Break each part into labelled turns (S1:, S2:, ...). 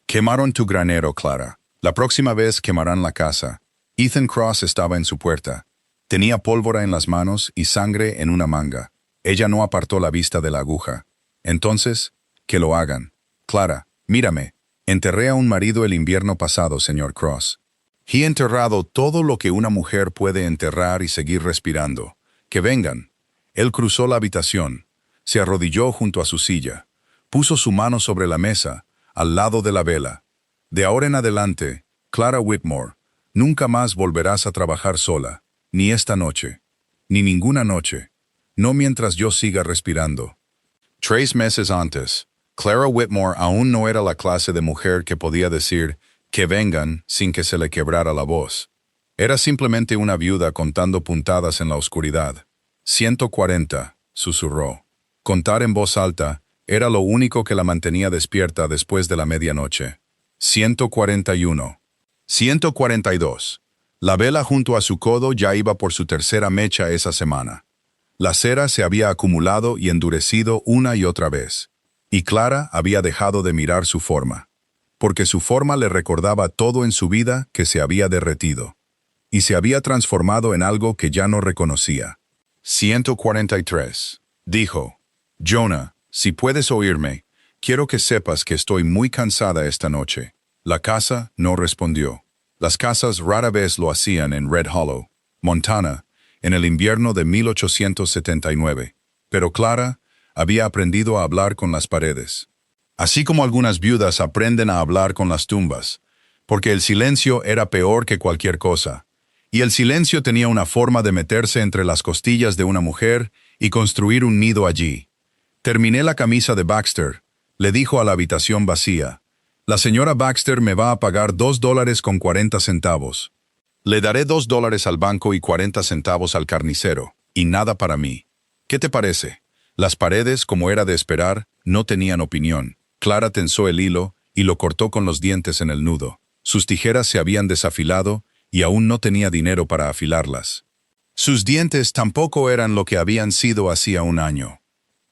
S1: Quemaron tu granero, Clara. La próxima vez quemarán la casa. Ethan Cross estaba en su puerta. Tenía pólvora en las manos y sangre en una manga. Ella no apartó la vista de la aguja. Entonces, que lo hagan. Clara, mírame. Enterré a un marido el invierno pasado, señor Cross. He enterrado todo lo que una mujer puede enterrar y seguir respirando. Que vengan. Él cruzó la habitación. Se arrodilló junto a su silla. Puso su mano sobre la mesa, al lado de la vela. De ahora en adelante, Clara Whitmore, nunca más volverás a trabajar sola. Ni esta noche. Ni ninguna noche. No mientras yo siga respirando. 3 meses antes, Clara Whitmore aún no era la clase de mujer que podía decir que vengan sin que se le quebrara la voz. Era simplemente una viuda contando puntadas en la oscuridad. 140, susurró. Contar en voz alta era lo único que la mantenía despierta después de la medianoche. 141. 142. La vela junto a su codo ya iba por su tercera mecha esa semana. La cera se había acumulado y endurecido una y otra vez. Y Clara había dejado de mirar su forma. Porque su forma le recordaba todo en su vida que se había derretido. Y se había transformado en algo que ya no reconocía. 143. Dijo, Jonah, si puedes oírme, quiero que sepas que estoy muy cansada esta noche. La casa no respondió. Las casas rara vez lo hacían en Red Hollow, Montana, en el invierno de 1879. Pero Clara había aprendido a hablar con las paredes. Así como algunas viudas aprenden a hablar con las tumbas, porque el silencio era peor que cualquier cosa. Y el silencio tenía una forma de meterse entre las costillas de una mujer y construir un nido allí. Terminé la camisa de Baxter, le dijo a la habitación vacía. La señora Baxter me va a pagar $2.40. Le daré $2 al banco y 40 centavos al carnicero, y nada para mí. ¿Qué te parece? Las paredes, como era de esperar, no tenían opinión. Clara tensó el hilo y lo cortó con los dientes en el nudo. Sus tijeras se habían desafilado y aún no tenía dinero para afilarlas. Sus dientes tampoco eran lo que habían sido hacía un año.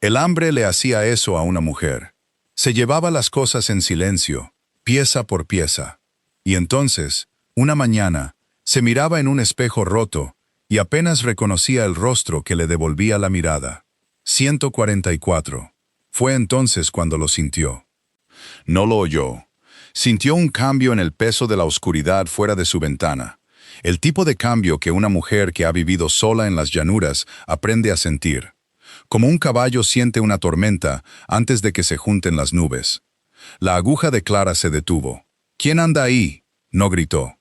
S1: El hambre le hacía eso a una mujer. Se llevaba las cosas en silencio, pieza por pieza. Y entonces, una mañana, se miraba en un espejo roto y apenas reconocía el rostro que le devolvía la mirada. 144. Fue entonces cuando lo sintió. No lo oyó. Sintió un cambio en el peso de la oscuridad fuera de su ventana. El tipo de cambio que una mujer que ha vivido sola en las llanuras aprende a sentir. Como un caballo siente una tormenta antes de que se junten las nubes. La aguja de Clara se detuvo. ¿Quién anda ahí?, no gritó.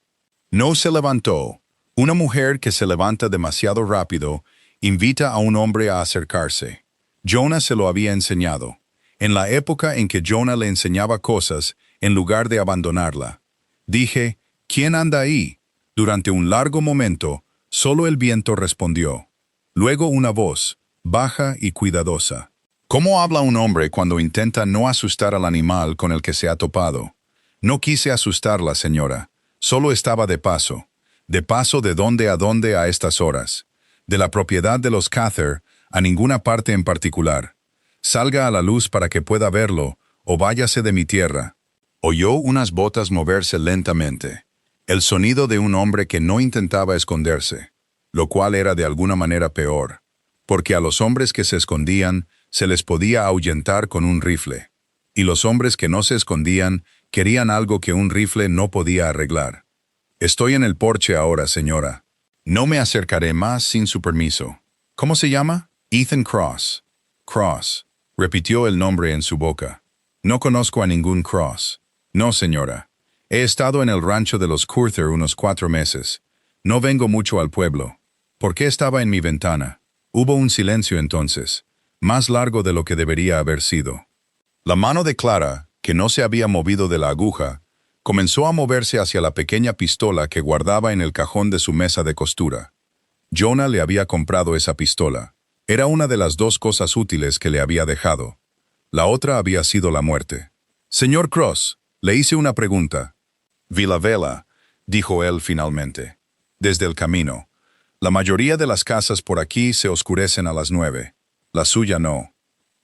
S1: No se levantó. Una mujer que se levanta demasiado rápido invita a un hombre a acercarse. Jonah se lo había enseñado. En la época en que Jonah le enseñaba cosas, en lugar de abandonarla. Dije, ¿quién anda ahí? Durante un largo momento, solo el viento respondió. Luego una voz, baja y cuidadosa. ¿Cómo habla un hombre cuando intenta no asustar al animal con el que se ha topado? No quise asustarla, señora. Solo estaba de paso. ¿De paso de dónde a estas horas? De la propiedad de los Cather a ninguna parte en particular. Salga a la luz para que pueda verlo, o váyase de mi tierra. Oyó unas botas moverse lentamente. El sonido de un hombre que no intentaba esconderse, lo cual era de alguna manera peor, porque a los hombres que se escondían se les podía ahuyentar con un rifle, y los hombres que no se escondían querían algo que un rifle no podía arreglar. Estoy en el porche ahora, señora. No me acercaré más sin su permiso. ¿Cómo se llama? Ethan Cross. Cross. Repitió el nombre en su boca. No conozco a ningún Cross. No, señora. He estado en el rancho de los Curther unos 4 meses. No vengo mucho al pueblo. ¿Por qué estaba en mi ventana? Hubo un silencio entonces, más largo de lo que debería haber sido. La mano de Clara, que no se había movido de la aguja, comenzó a moverse hacia la pequeña pistola que guardaba en el cajón de su mesa de costura. Jonah le había comprado esa pistola. Era una de las 2 cosas útiles que le había dejado. La otra había sido la muerte. Señor Cross, le hice una pregunta. Vi la vela, dijo él finalmente. Desde el camino. La mayoría de las casas por aquí se oscurecen a las 9. La suya no.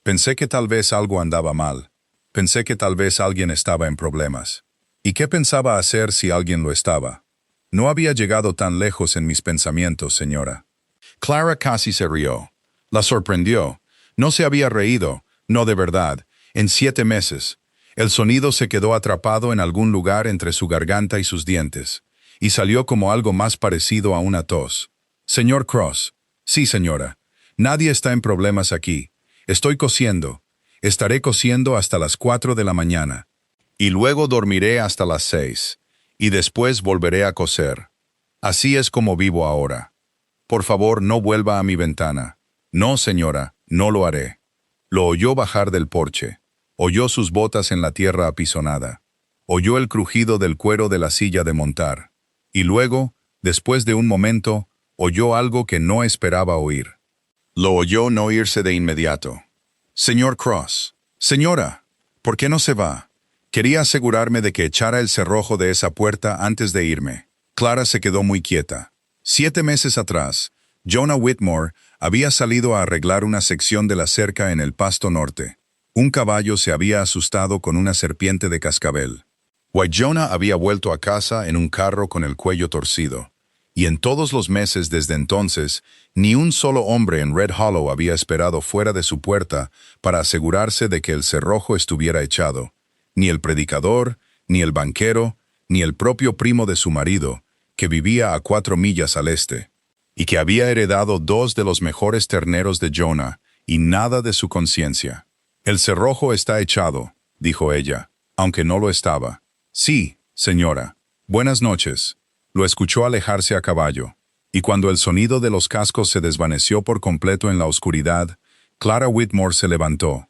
S1: Pensé que tal vez algo andaba mal. Pensé que tal vez alguien estaba en problemas. ¿Y qué pensaba hacer si alguien lo estaba? No había llegado tan lejos en mis pensamientos, señora. Clara casi se rió. La sorprendió. No se había reído, no de verdad, en 7 meses. El sonido se quedó atrapado en algún lugar entre su garganta y sus dientes, y salió como algo más parecido a una tos. Señor Cross. Sí, señora. Nadie está en problemas aquí. Estoy cosiendo. Estaré cosiendo hasta las 4 de la mañana. Y luego dormiré hasta las 6. Y después volveré a coser. Así es como vivo ahora. Por favor, no vuelva a mi ventana. No, señora, no lo haré. Lo oyó bajar del porche. Oyó sus botas en la tierra apisonada. Oyó el crujido del cuero de la silla de montar. Y luego, después de un momento, oyó algo que no esperaba oír. Lo oyó no irse de inmediato. Señor Cross. Señora, ¿por qué no se va? Quería asegurarme de que echara el cerrojo de esa puerta antes de irme. Clara se quedó muy quieta. 7 meses atrás, Jonah Whitmore había salido a arreglar una sección de la cerca en el Pasto Norte. Un caballo se había asustado con una serpiente de cascabel. White Jonah había vuelto a casa en un carro con el cuello torcido. Y en todos los meses desde entonces, ni un solo hombre en Red Hollow había esperado fuera de su puerta para asegurarse de que el cerrojo estuviera echado. Ni el predicador, ni el banquero, ni el propio primo de su marido, que vivía a 4 millas al este, y que había heredado 2 de los mejores terneros de Jonah, y nada de su conciencia. «El cerrojo está echado», dijo ella, aunque no lo estaba. «Sí, señora. Buenas noches». Lo escuchó alejarse a caballo, y cuando el sonido de los cascos se desvaneció por completo en la oscuridad, Clara Whitmore se levantó.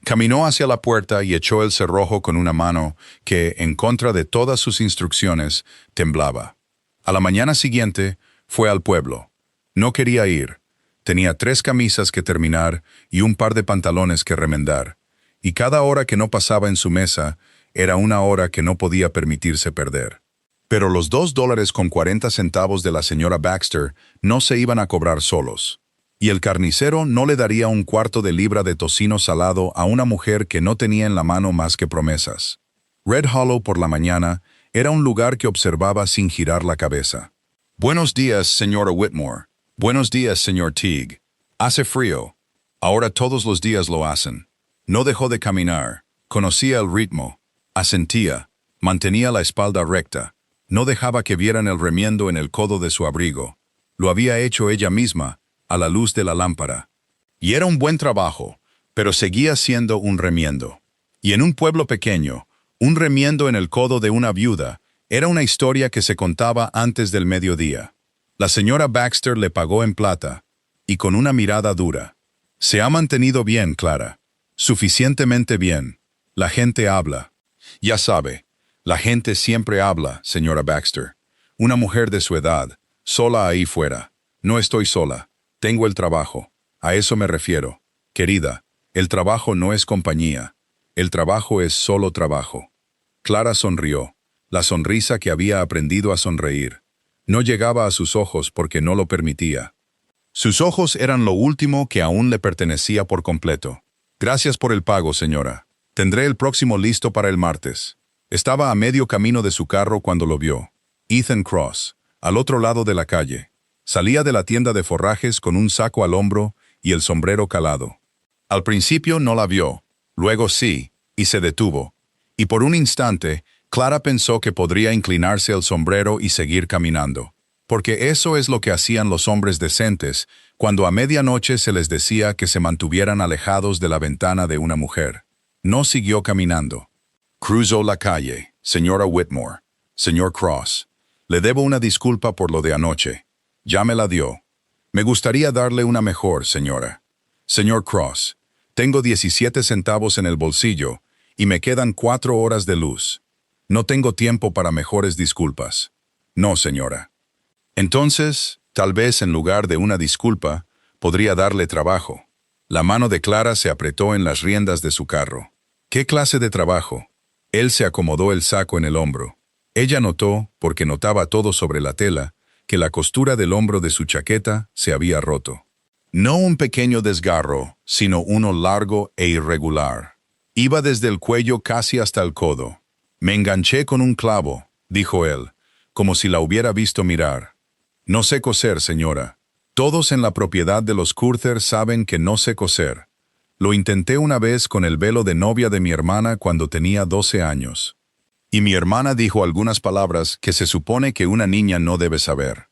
S1: Caminó hacia la puerta y echó el cerrojo con una mano que, en contra de todas sus instrucciones, temblaba. A la mañana siguiente, fue al pueblo. No quería ir. Tenía 3 camisas que terminar y un par de pantalones que remendar, y cada hora que no pasaba en su mesa era una hora que no podía permitirse perder. Pero los $2.40 de la señora Baxter no se iban a cobrar solos. Y el carnicero no le daría un cuarto de libra de tocino salado a una mujer que no tenía en la mano más que promesas. Red Hollow por la mañana era un lugar que observaba sin girar la cabeza. «Buenos días, señora Whitmore. Buenos días, señor Teague. Hace frío. Ahora todos los días lo hacen». No dejó de caminar. Conocía el ritmo. Asentía. Mantenía la espalda recta. No dejaba que vieran el remiendo en el codo de su abrigo. Lo había hecho ella misma, a la luz de la lámpara. Y era un buen trabajo, pero seguía siendo un remiendo. Y en un pueblo pequeño, un remiendo en el codo de una viuda era una historia que se contaba antes del mediodía. La señora Baxter le pagó en plata, y con una mirada dura. «Se ha mantenido bien, Clara. Suficientemente bien. La gente habla». «Ya sabe, la gente siempre habla, señora Baxter. Una mujer de su edad, sola ahí fuera. No estoy sola. Tengo el trabajo. A eso me refiero. Querida, el trabajo no es compañía. El trabajo es solo trabajo». Clara sonrió, la sonrisa que había aprendido a sonreír. No llegaba a sus ojos porque no lo permitía. Sus ojos eran lo último que aún le pertenecía por completo. «Gracias por el pago, señora. Tendré el próximo listo para el martes». Estaba a medio camino de su carro cuando lo vio. Ethan Cross, al otro lado de la calle. Salía de la tienda de forrajes con un saco al hombro y el sombrero calado. Al principio no la vio, luego sí, y se detuvo. Y por un instante, Clara pensó que podría inclinarse el sombrero y seguir caminando. Porque eso es lo que hacían los hombres decentes cuando a medianoche se les decía que se mantuvieran alejados de la ventana de una mujer. No siguió caminando. «Cruzó la calle, señora Whitmore. Señor Cross, le debo una disculpa por lo de anoche. Ya me la dio. Me gustaría darle una mejor, señora. Señor Cross, tengo 17 centavos en el bolsillo y me quedan 4 horas de luz. No tengo tiempo para mejores disculpas». «No, señora». Entonces, tal vez en lugar de una disculpa, podría darle trabajo. La mano de Clara se apretó en las riendas de su carro. ¿Qué clase de trabajo? Él se acomodó el saco en el hombro. Ella notó, porque notaba todo sobre la tela, que la costura del hombro de su chaqueta se había roto. No un pequeño desgarro, sino uno largo e irregular. Iba desde el cuello casi hasta el codo. Me enganché con un clavo, dijo él, como si la hubiera visto mirar. No sé coser, señora. Todos en la propiedad de los Curther saben que no sé coser. Lo intenté una vez con el velo de novia de mi hermana cuando tenía 12 años. Y mi hermana dijo algunas palabras que se supone que una niña no debe saber.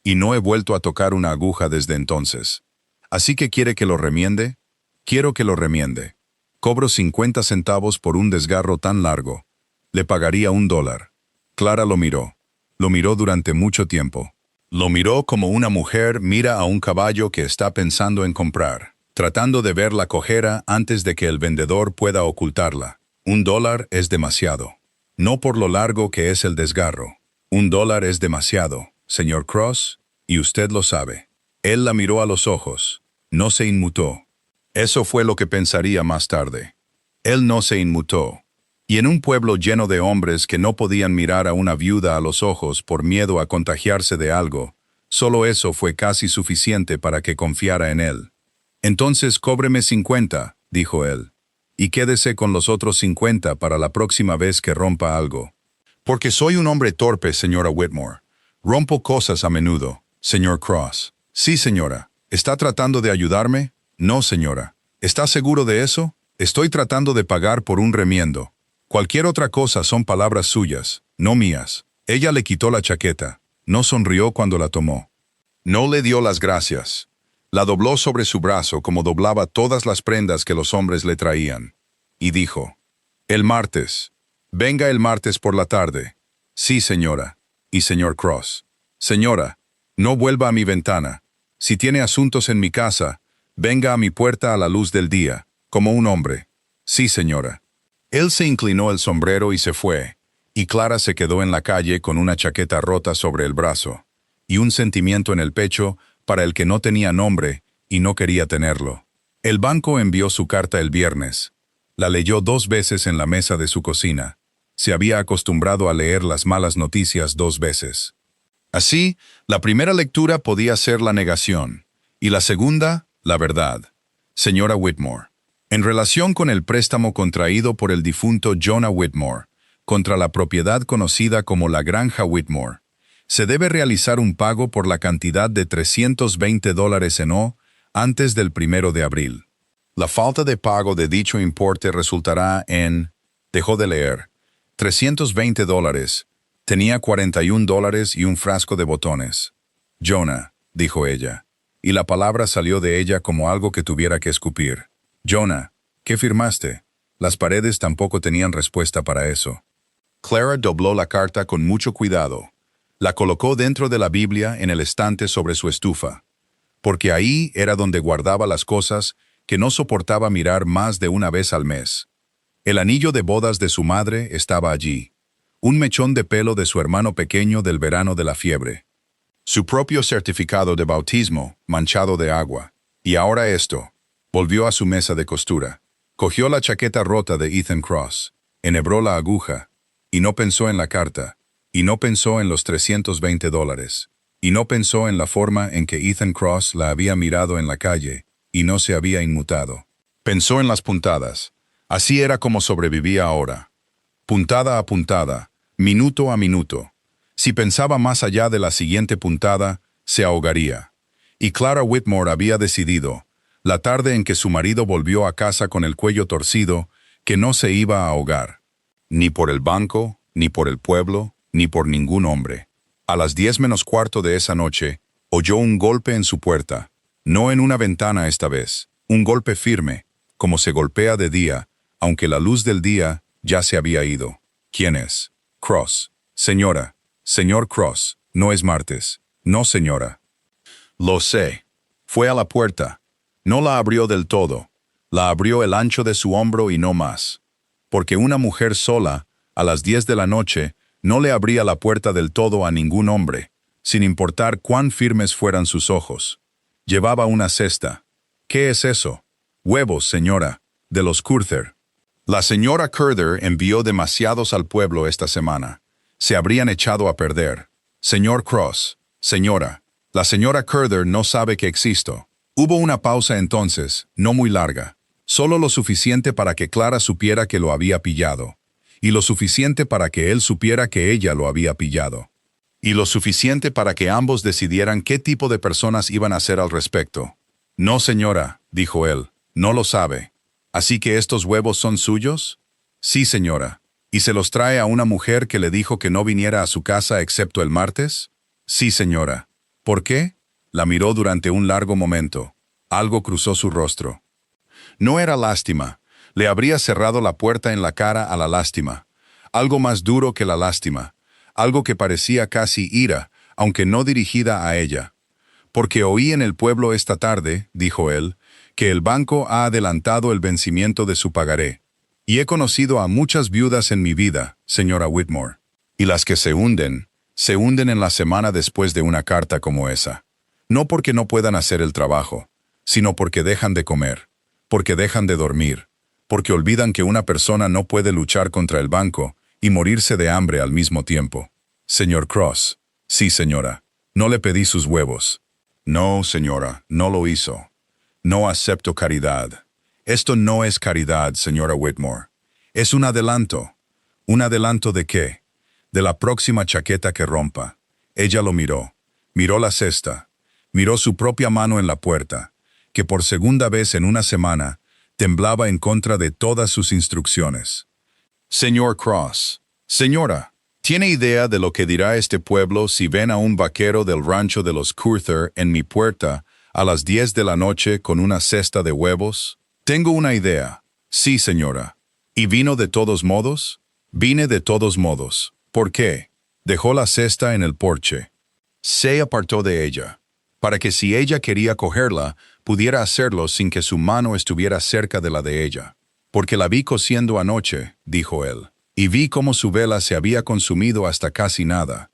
S1: Y no he vuelto a tocar una aguja desde entonces. ¿Así que quiere que lo remiende? Quiero que lo remiende. Cobro 50 centavos por un desgarro tan largo. Le pagaría $1. Clara lo miró. Lo miró durante mucho tiempo. Lo miró como una mujer mira a un caballo que está pensando en comprar, tratando de ver la cojera antes de que el vendedor pueda ocultarla. $1 es demasiado. No por lo largo que es el desgarro. $1 es demasiado, señor Cross, y usted lo sabe. Él la miró a los ojos. No se inmutó. Eso fue lo que pensaría más tarde. Él no se inmutó. Y en un pueblo lleno de hombres que no podían mirar a una viuda a los ojos por miedo a contagiarse de algo, solo eso fue casi suficiente para que confiara en él. Entonces cóbreme 50, dijo él, y quédese con los otros 50 para la próxima vez que rompa algo. Porque soy un hombre torpe, señora Whitmore. Rompo cosas a menudo, señor Cross. Sí, señora. ¿Está tratando de ayudarme? No, señora. ¿Está seguro de eso? Estoy tratando de pagar por un remiendo. Cualquier otra cosa son palabras suyas, no mías. Ella le quitó la chaqueta. No sonrió cuando la tomó. No le dio las gracias. La dobló sobre su brazo como doblaba todas las prendas que los hombres le traían. Y dijo, «El martes. Venga el martes por la tarde». «Sí, señora». Y señor Cross, «Señora, no vuelva a mi ventana. Si tiene asuntos en mi casa, venga a mi puerta a la luz del día, como un hombre». «Sí, señora». Él se inclinó el sombrero y se fue, y Clara se quedó en la calle con una chaqueta rota sobre el brazo, y un sentimiento en el pecho para el que no tenía nombre y no quería tenerlo. El banco envió su carta el viernes. La leyó 2 veces en la mesa de su cocina. Se había acostumbrado a leer las malas noticias 2 veces. Así, la primera lectura podía ser la negación, y la segunda, la verdad. Señora Whitmore. En relación con el préstamo contraído por el difunto Jonah Whitmore, contra la propiedad conocida como la Granja Whitmore, se debe realizar un pago por la cantidad de $320 en O antes del 1 de abril. La falta de pago de dicho importe resultará en, dejó de leer, $320. Tenía $41 y un frasco de botones. Jonah, dijo ella, y la palabra salió de ella como algo que tuviera que escupir. Jonah, ¿qué firmaste? Las paredes tampoco tenían respuesta para eso. Clara dobló la carta con mucho cuidado. La colocó dentro de la Biblia en el estante sobre su estufa, porque ahí era donde guardaba las cosas que no soportaba mirar más de una vez al mes. El anillo de bodas de su madre estaba allí, un mechón de pelo de su hermano pequeño del verano de la fiebre, su propio certificado de bautismo manchado de agua, y ahora esto. Volvió a su mesa de costura, cogió la chaqueta rota de Ethan Cross, enhebró la aguja, y no pensó en la carta, y no pensó en los $320, y no pensó en la forma en que Ethan Cross la había mirado en la calle, y no se había inmutado. Pensó en las puntadas. Así era como sobrevivía ahora. Puntada a puntada, minuto a minuto. Si pensaba más allá de la siguiente puntada, se ahogaría. Y Clara Whitmore había decidido, la tarde en que su marido volvió a casa con el cuello torcido, que no se iba a ahogar. Ni por el banco, ni por el pueblo, ni por ningún hombre. A las 10:45 de esa noche, oyó un golpe en su puerta. No en una ventana esta vez. Un golpe firme, como se golpea de día, aunque la luz del día ya se había ido. ¿Quién es? Cross. Señora. Señor Cross. No es martes. No, señora. Lo sé. Fue a la puerta. No la abrió del todo, la abrió el ancho de su hombro y no más. Porque una mujer sola, a las 10 de la noche, no le abría la puerta del todo a ningún hombre, sin importar cuán firmes fueran sus ojos. Llevaba una cesta. ¿Qué es eso? Huevos, señora, de los Curther. La señora Curther envió demasiados al pueblo esta semana. Se habrían echado a perder. Señor Cross, señora, la señora Curther no sabe que existo. Hubo una pausa entonces, no muy larga. Solo lo suficiente para que Clara supiera que lo había pillado. Y lo suficiente para que él supiera que ella lo había pillado. Y lo suficiente para que ambos decidieran qué tipo de personas iban a ser al respecto. No, señora, dijo él, no lo sabe. ¿Así que estos huevos son suyos? Sí, señora. ¿Y se los trae a una mujer que le dijo que no viniera a su casa excepto el martes? Sí, señora. ¿Por qué? La miró durante un largo momento. Algo cruzó su rostro. No era lástima. Le habría cerrado la puerta en la cara a la lástima. Algo más duro que la lástima. Algo que parecía casi ira, aunque no dirigida a ella. Porque oí en el pueblo esta tarde, dijo él, que el banco ha adelantado el vencimiento de su pagaré. Y he conocido a muchas viudas en mi vida, señora Whitmore. Y las que se hunden en la semana después de una carta como esa. No porque no puedan hacer el trabajo, sino porque dejan de comer, porque dejan de dormir, porque olvidan que una persona no puede luchar contra el banco y morirse de hambre al mismo tiempo. Señor Cross. Sí, señora. No le pedí sus huevos. No, señora, no lo hizo. No acepto caridad. Esto no es caridad, señora Whitmore. Es un adelanto. ¿Un adelanto de qué? De la próxima chaqueta que rompa. Ella lo miró. Miró la cesta. Miró su propia mano en la puerta, que por segunda vez en una semana temblaba en contra de todas sus instrucciones. Señor Cross. Señora, ¿tiene idea de lo que dirá este pueblo si ven a un vaquero del rancho de los Curther en mi puerta a las 10 de la noche con una cesta de huevos? Tengo una idea. Sí, señora. ¿Y vino de todos modos? Vine de todos modos. ¿Por qué? Dejó la cesta en el porche. Se apartó de ella, para que si ella quería cogerla, pudiera hacerlo sin que su mano estuviera cerca de la de ella. Porque la vi cosiendo anoche, dijo él, y vi cómo su vela se había consumido hasta casi nada.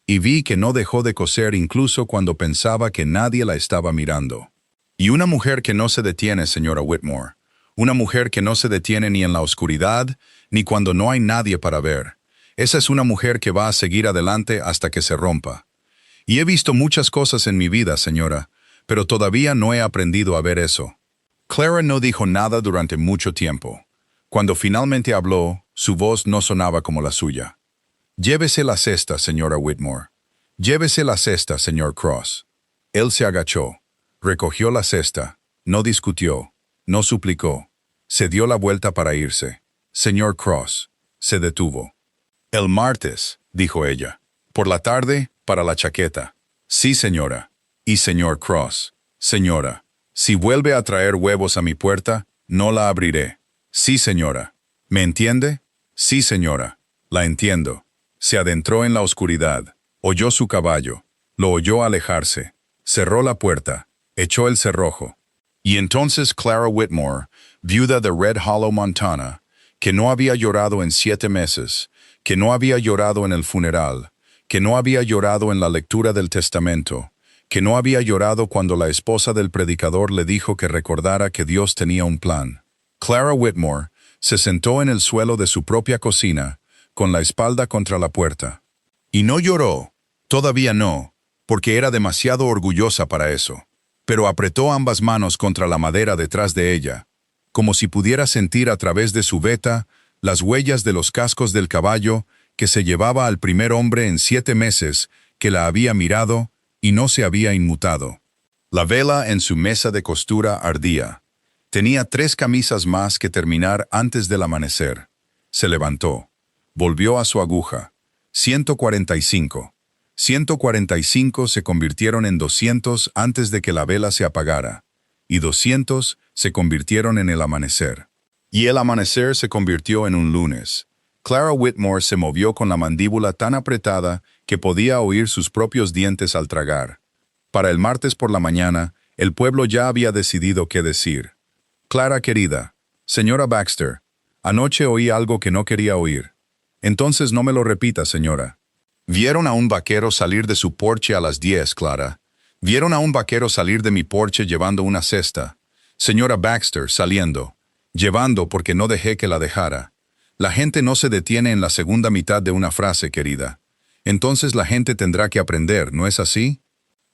S1: Y vi que no dejó de coser incluso cuando pensaba que nadie la estaba mirando. Y una mujer que no se detiene, señora Whitmore, una mujer que no se detiene ni en la oscuridad, ni cuando no hay nadie para ver. Esa es una mujer que va a seguir adelante hasta que se rompa. Y he visto muchas cosas en mi vida, señora, pero todavía no he aprendido a ver eso. Clara no dijo nada durante mucho tiempo. Cuando finalmente habló, su voz no sonaba como la suya. Llévese la cesta, señora Whitmore. Llévese la cesta, señor Cross. Él se agachó, recogió la cesta, no discutió, no suplicó. Se dio la vuelta para irse. Señor Cross. Se detuvo. El martes, dijo ella. Por la tarde, para la chaqueta. Sí, señora. Y señor Cross. Señora, si vuelve a traer huevos a mi puerta, no la abriré. Sí, señora. ¿Me entiende? Sí, señora. La entiendo. Se adentró en la oscuridad. Oyó su caballo. Lo oyó alejarse. Cerró la puerta. Echó el cerrojo. Y entonces Clara Whitmore, viuda de Red Hollow, Montana, que no había llorado en 7 meses, que no había llorado en el funeral, que no había llorado en la lectura del testamento, que no había llorado cuando la esposa del predicador le dijo que recordara que Dios tenía un plan. Clara Whitmore se sentó en el suelo de su propia cocina, con la espalda contra la puerta. Y no lloró, todavía no, porque era demasiado orgullosa para eso, pero apretó ambas manos contra la madera detrás de ella, como si pudiera sentir a través de su veta las huellas de los cascos del caballo que se llevaba al primer hombre en 7 meses que la había mirado y no se había inmutado. La vela en su mesa de costura ardía. Tenía 3 camisas más que terminar antes del amanecer. Se levantó. Volvió a su aguja. 145. 145 se convirtieron en 200 antes de que la vela se apagara, y 200 se convirtieron en el amanecer. Y el amanecer se convirtió en un lunes. Clara Whitmore se movió con la mandíbula tan apretada que podía oír sus propios dientes al tragar. Para el martes por la mañana, el pueblo ya había decidido qué decir. Clara querida, señora Baxter, anoche oí algo que no quería oír. Entonces no me lo repita, señora. Vieron a un vaquero salir de su porche a las 10, Clara. Vieron a un vaquero salir de mi porche llevando una cesta. Señora Baxter, saliendo. Llevando porque no dejé que la dejara. La gente no se detiene en la segunda mitad de una frase, querida. Entonces la gente tendrá que aprender, ¿no es así?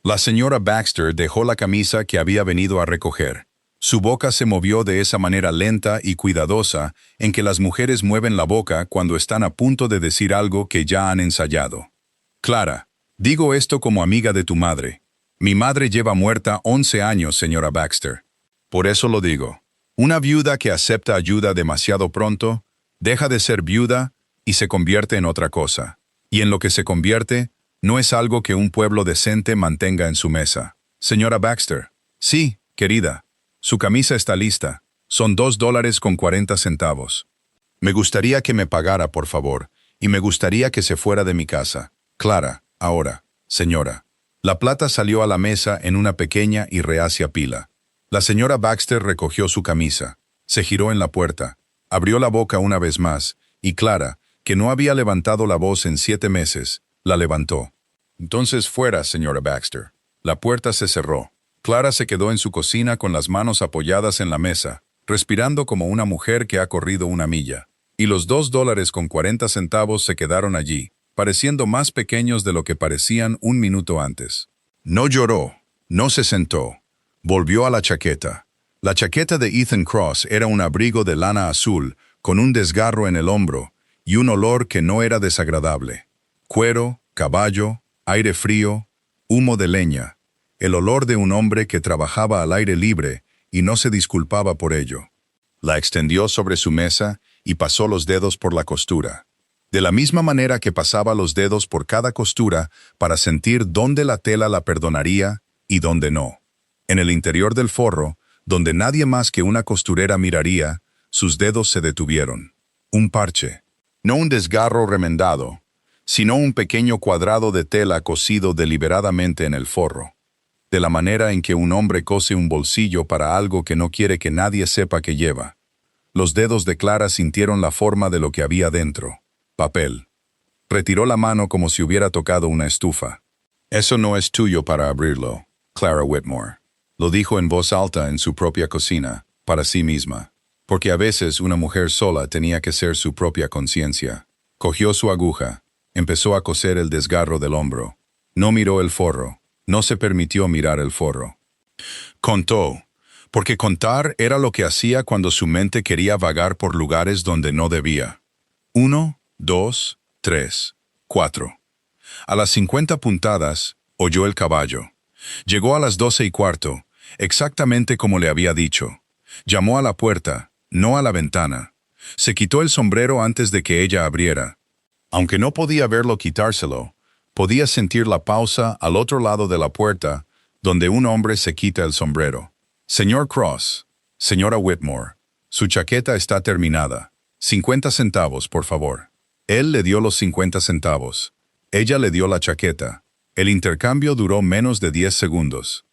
S1: La señora Baxter dejó la camisa que había venido a recoger. Su boca se movió de esa manera lenta y cuidadosa en que las mujeres mueven la boca cuando están a punto de decir algo que ya han ensayado. Clara, digo esto como amiga de tu madre. Mi madre lleva muerta 11 años, señora Baxter. Por eso lo digo. Una viuda que acepta ayuda demasiado pronto, deja de ser viuda y se convierte en otra cosa. Y en lo que se convierte, no es algo que un pueblo decente mantenga en su mesa. Señora Baxter. Sí, querida. Su camisa está lista. Son $2.40. Me gustaría que me pagara, por favor, y me gustaría que se fuera de mi casa. Clara, ahora, señora. La plata salió a la mesa en una pequeña y reacia pila. La señora Baxter recogió su camisa, se giró en la puerta, abrió la boca una vez más, y Clara, que no había levantado la voz en 7 meses, la levantó. Entonces fuera, señora Baxter. La puerta se cerró. Clara se quedó en su cocina con las manos apoyadas en la mesa, respirando como una mujer que ha corrido una milla. Y los $2.40 se quedaron allí, pareciendo más pequeños de lo que parecían un minuto antes. No lloró, no se sentó. Volvió a la chaqueta. La chaqueta de Ethan Cross era un abrigo de lana azul, con un desgarro en el hombro, y un olor que no era desagradable. Cuero, caballo, aire frío, humo de leña. El olor de un hombre que trabajaba al aire libre y no se disculpaba por ello. La extendió sobre su mesa y pasó los dedos por la costura. De la misma manera que pasaba los dedos por cada costura para sentir dónde la tela la perdonaría y dónde no. En el interior del forro, donde nadie más que una costurera miraría, sus dedos se detuvieron. Un parche. No un desgarro remendado, sino un pequeño cuadrado de tela cosido deliberadamente en el forro. De la manera en que un hombre cose un bolsillo para algo que no quiere que nadie sepa que lleva. Los dedos de Clara sintieron la forma de lo que había dentro. Papel. Retiró la mano como si hubiera tocado una estufa. Eso no es tuyo para abrirlo, Clara Whitmore. Lo dijo en voz alta en su propia cocina, para sí misma. Porque a veces una mujer sola tenía que ser su propia conciencia. Cogió su aguja, empezó a coser el desgarro del hombro. No miró el forro. No se permitió mirar el forro. Contó, porque contar era lo que hacía cuando su mente quería vagar por lugares donde no debía. 1, 2, 3, 4. A las 50 puntadas, oyó el caballo. Llegó a las 12:15, exactamente como le había dicho. Llamó a la puerta, no a la ventana. Se quitó el sombrero antes de que ella abriera. Aunque no podía verlo quitárselo, podía sentir la pausa al otro lado de la puerta, donde un hombre se quita el sombrero. Señor Cross, señora Whitmore, su chaqueta está terminada. 50 centavos, por favor. Él le dio los 50 centavos. Ella le dio la chaqueta. El intercambio duró menos de 10 segundos.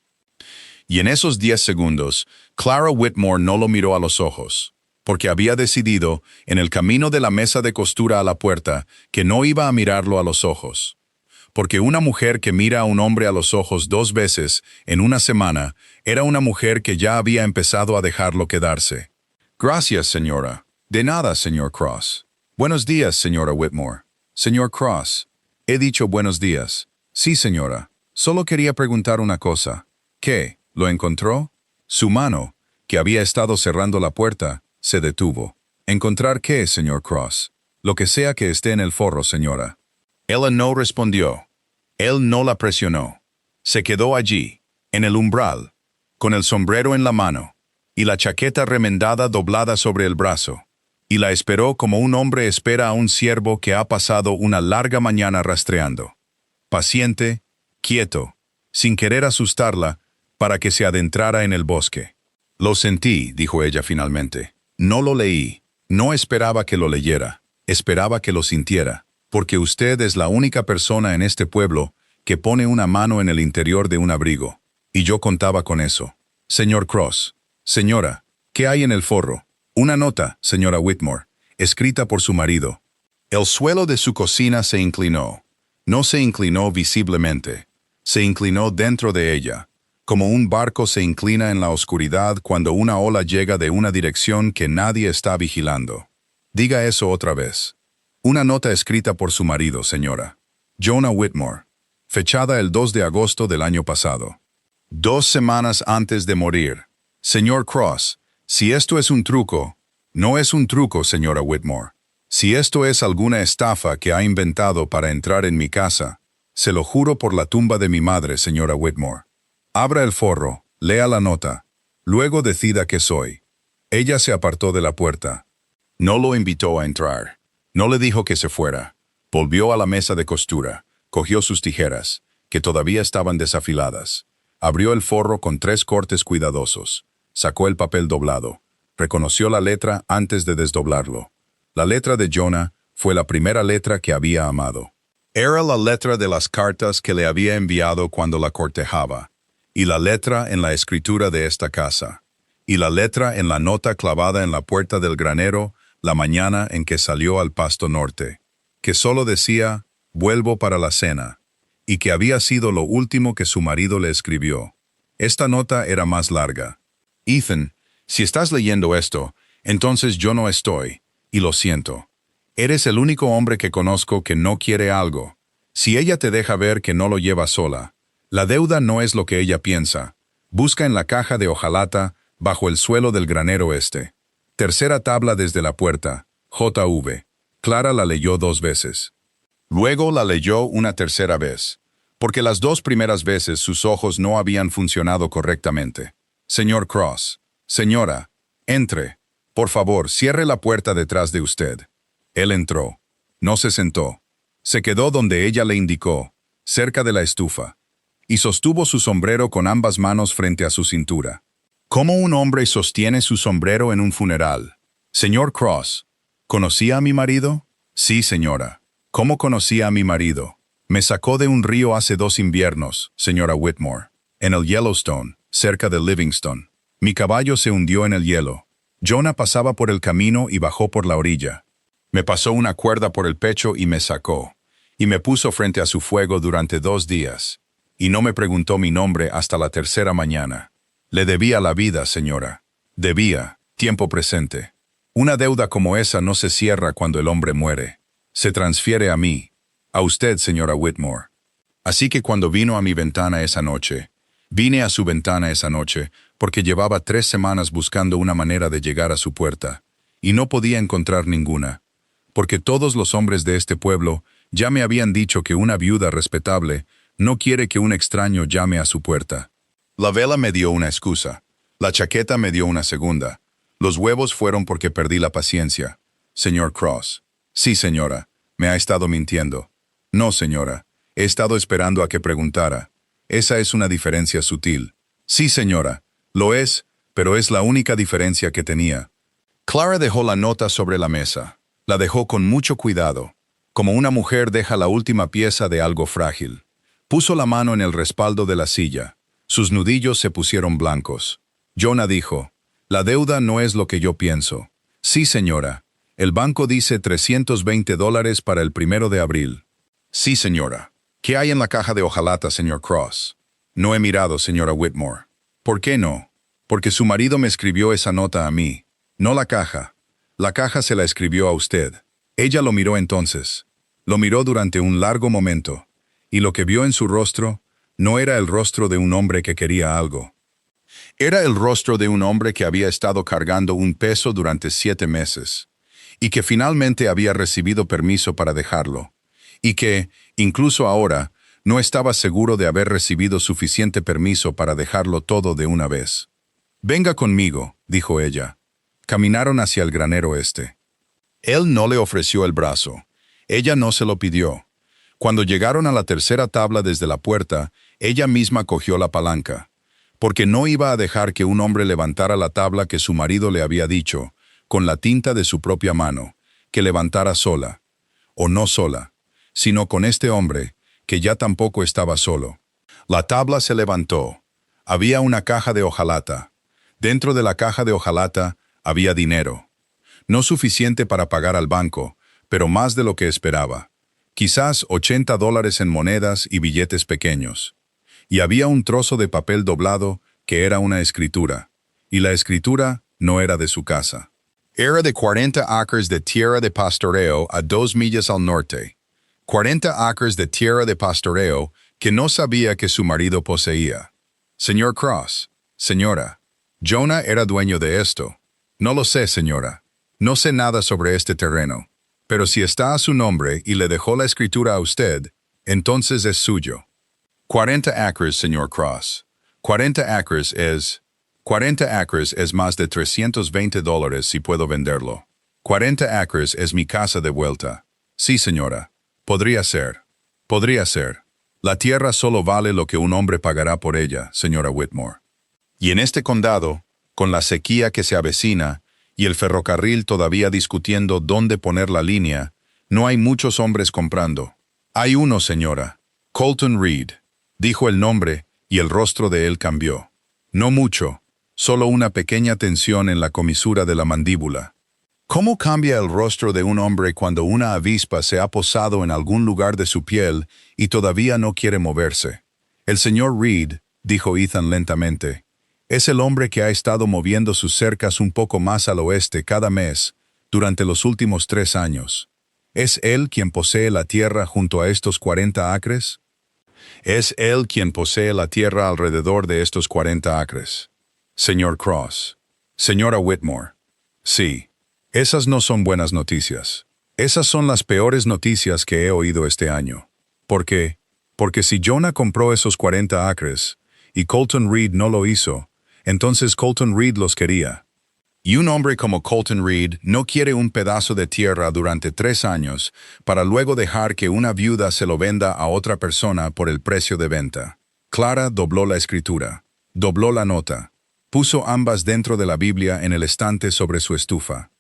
S1: Y en esos 10 segundos, Clara Whitmore no lo miró a los ojos, porque había decidido, en el camino de la mesa de costura a la puerta, que no iba a mirarlo a los ojos. Porque una mujer que mira a un hombre a los ojos 2 veces en una semana era una mujer que ya había empezado a dejarlo quedarse. Gracias, señora. De nada, señor Cross. Buenos días, señora Whitmore. Señor Cross. He dicho buenos días. Sí, señora. Solo quería preguntar una cosa. ¿Qué? ¿Lo encontró? Su mano, que había estado cerrando la puerta, se detuvo. ¿Encontrar qué, señor Cross? Lo que sea que esté en el forro, señora. Ella no respondió. Él no la presionó. Se quedó allí, en el umbral, con el sombrero en la mano, y la chaqueta remendada doblada sobre el brazo, y la esperó como un hombre espera a un ciervo que ha pasado una larga mañana rastreando. Paciente, quieto, sin querer asustarla, para que se adentrara en el bosque. Lo sentí, dijo ella finalmente. No lo leí. No esperaba que lo leyera. Esperaba que lo sintiera. Porque usted es la única persona en este pueblo que pone una mano en el interior de un abrigo. Y yo contaba con eso. Señor Cross. Señora, ¿qué hay en el forro? Una nota, señora Whitmore, escrita por su marido. El suelo de su cocina se inclinó. No se inclinó visiblemente. Se inclinó dentro de ella, como un barco se inclina en la oscuridad cuando una ola llega de una dirección que nadie está vigilando. Diga eso otra vez. Una nota escrita por su marido, señora. Jonah Whitmore. Fechada el 2 de agosto del año pasado. 2 semanas antes de morir. Señor Cross, si esto es un truco, no es un truco, señora Whitmore. Si esto es alguna estafa que ha inventado para entrar en mi casa, se lo juro por la tumba de mi madre, señora Whitmore. Abra el forro, lea la nota, luego decida qué soy. Ella se apartó de la puerta. No lo invitó a entrar. No le dijo que se fuera. Volvió a la mesa de costura, cogió sus tijeras, que todavía estaban desafiladas. Abrió el forro con 3 cortes cuidadosos. Sacó el papel doblado. Reconoció la letra antes de desdoblarlo. La letra de Jonah fue la primera letra que había amado. Era la letra de las cartas que le había enviado cuando la cortejaba, y la letra en la escritura de esta casa, y la letra en la nota clavada en la puerta del granero la mañana en que salió al Pasto Norte, que solo decía, vuelvo para la cena, y que había sido lo último que su marido le escribió. Esta nota era más larga. Ethan, si estás leyendo esto, entonces yo no estoy, y lo siento. Eres el único hombre que conozco que no quiere algo. Si ella te deja ver que no lo lleva sola, la deuda no es lo que ella piensa. Busca en la caja de hojalata, bajo el suelo del granero este. Tercera tabla desde la puerta, JV. Clara la leyó 2 veces. Luego la leyó una tercera vez, porque las 2 primeras veces sus ojos no habían funcionado correctamente. Señor Cross, señora, entre. Por favor, cierre la puerta detrás de usted. Él entró. No se sentó. Se quedó donde ella le indicó, cerca de la estufa, y sostuvo su sombrero con ambas manos frente a su cintura. ¿Cómo un hombre sostiene su sombrero en un funeral? Señor Cross, ¿conocía a mi marido? Sí, señora. ¿Cómo conocía a mi marido? Me sacó de un río hace 2 inviernos, señora Whitmore, en el Yellowstone, cerca de Livingston. Mi caballo se hundió en el hielo. Jonah pasaba por el camino y bajó por la orilla. Me pasó una cuerda por el pecho y me sacó, y me puso frente a su fuego durante 2 días, y no me preguntó mi nombre hasta la tercera mañana. Le debía la vida, señora. Debía, tiempo presente. Una deuda como esa no se cierra cuando el hombre muere. Se transfiere a mí, a usted, señora Whitmore. Así que cuando vino a mi ventana esa noche, vine a su ventana esa noche porque llevaba 3 semanas buscando una manera de llegar a su puerta, y no podía encontrar ninguna, porque todos los hombres de este pueblo ya me habían dicho que una viuda respetable no quiere que un extraño llame a su puerta. La vela me dio una excusa, la chaqueta me dio una segunda, los huevos fueron porque perdí la paciencia. Señor Cross. Sí, señora, me ha estado mintiendo. No, señora, he estado esperando a que preguntara. Esa es una diferencia sutil. Sí, señora, lo es, pero es la única diferencia que tenía. Clara dejó la nota sobre la mesa. La dejó con mucho cuidado, como una mujer deja la última pieza de algo frágil. Puso la mano en el respaldo de la silla. Sus nudillos se pusieron blancos. Jonah dijo, la deuda no es lo que yo pienso. Sí, señora. El banco dice $320 para el 1 de abril. Sí, señora. ¿Qué hay en la caja de hojalata, señor Cross? No he mirado, señora Whitmore. ¿Por qué no? Porque su marido me escribió esa nota a mí, no la caja. La caja se la escribió a usted. Ella lo miró entonces. Lo miró durante un largo momento, y lo que vio en su rostro no era el rostro de un hombre que quería algo. Era el rostro de un hombre que había estado cargando un peso durante 7 meses, y que finalmente había recibido permiso para dejarlo, y que, incluso ahora, no estaba seguro de haber recibido suficiente permiso para dejarlo todo de una vez. Venga conmigo, dijo ella. Caminaron hacia el granero este. Él no le ofreció el brazo. Ella no se lo pidió. Cuando llegaron a la tercera tabla desde la puerta, ella misma cogió la palanca, porque no iba a dejar que un hombre levantara la tabla que su marido le había dicho, con la tinta de su propia mano, que levantara sola, o no sola, sino con este hombre, que ya tampoco estaba solo. La tabla se levantó. Había una caja de hojalata. Dentro de la caja de hojalata había dinero. No suficiente para pagar al banco, pero más de lo que esperaba. Quizás $80 en monedas y billetes pequeños. Y había un trozo de papel doblado que era una escritura. Y la escritura no era de su casa. Era de 40 acres de tierra de pastoreo a 2 millas al norte. 40 acres de tierra de pastoreo que no sabía que su marido poseía. Señor Cross, señora, Jonah era dueño de esto. No lo sé, señora. No sé nada sobre este terreno. Pero si está a su nombre y le dejó la escritura a usted, entonces es suyo. 40 acres, señor Cross. 40 acres es... 40 acres es más de $320 si puedo venderlo. 40 acres es mi casa de vuelta. Sí, señora. Podría ser. Podría ser. La tierra solo vale lo que un hombre pagará por ella, señora Whitmore. Y en este condado, con la sequía que se avecina y el ferrocarril todavía discutiendo dónde poner la línea, no hay muchos hombres comprando. Hay uno, señora. Colton Reed. Dijo el nombre y el rostro de él cambió. No mucho, solo una pequeña tensión en la comisura de la mandíbula. ¿Cómo cambia el rostro de un hombre cuando una avispa se ha posado en algún lugar de su piel y todavía no quiere moverse? El señor Reed, dijo Ethan lentamente, es el hombre que ha estado moviendo sus cercas un poco más al oeste cada mes durante los últimos 3 años. ¿Es él quien posee la tierra junto a estos 40 acres? Es él quien posee la tierra alrededor de estos 40 acres. Señor Cross. Señora Whitmore. Sí. Esas no son buenas noticias. Esas son las peores noticias que he oído este año. ¿Por qué? Porque si Jonah compró esos 40 acres y Colton Reed no lo hizo, entonces Colton Reed los quería. Y un hombre como Colton Reed no quiere un pedazo de tierra durante 3 años para luego dejar que una viuda se lo venda a otra persona por el precio de venta. Clara dobló la escritura, dobló la nota, puso ambas dentro de la Biblia en el estante sobre su estufa.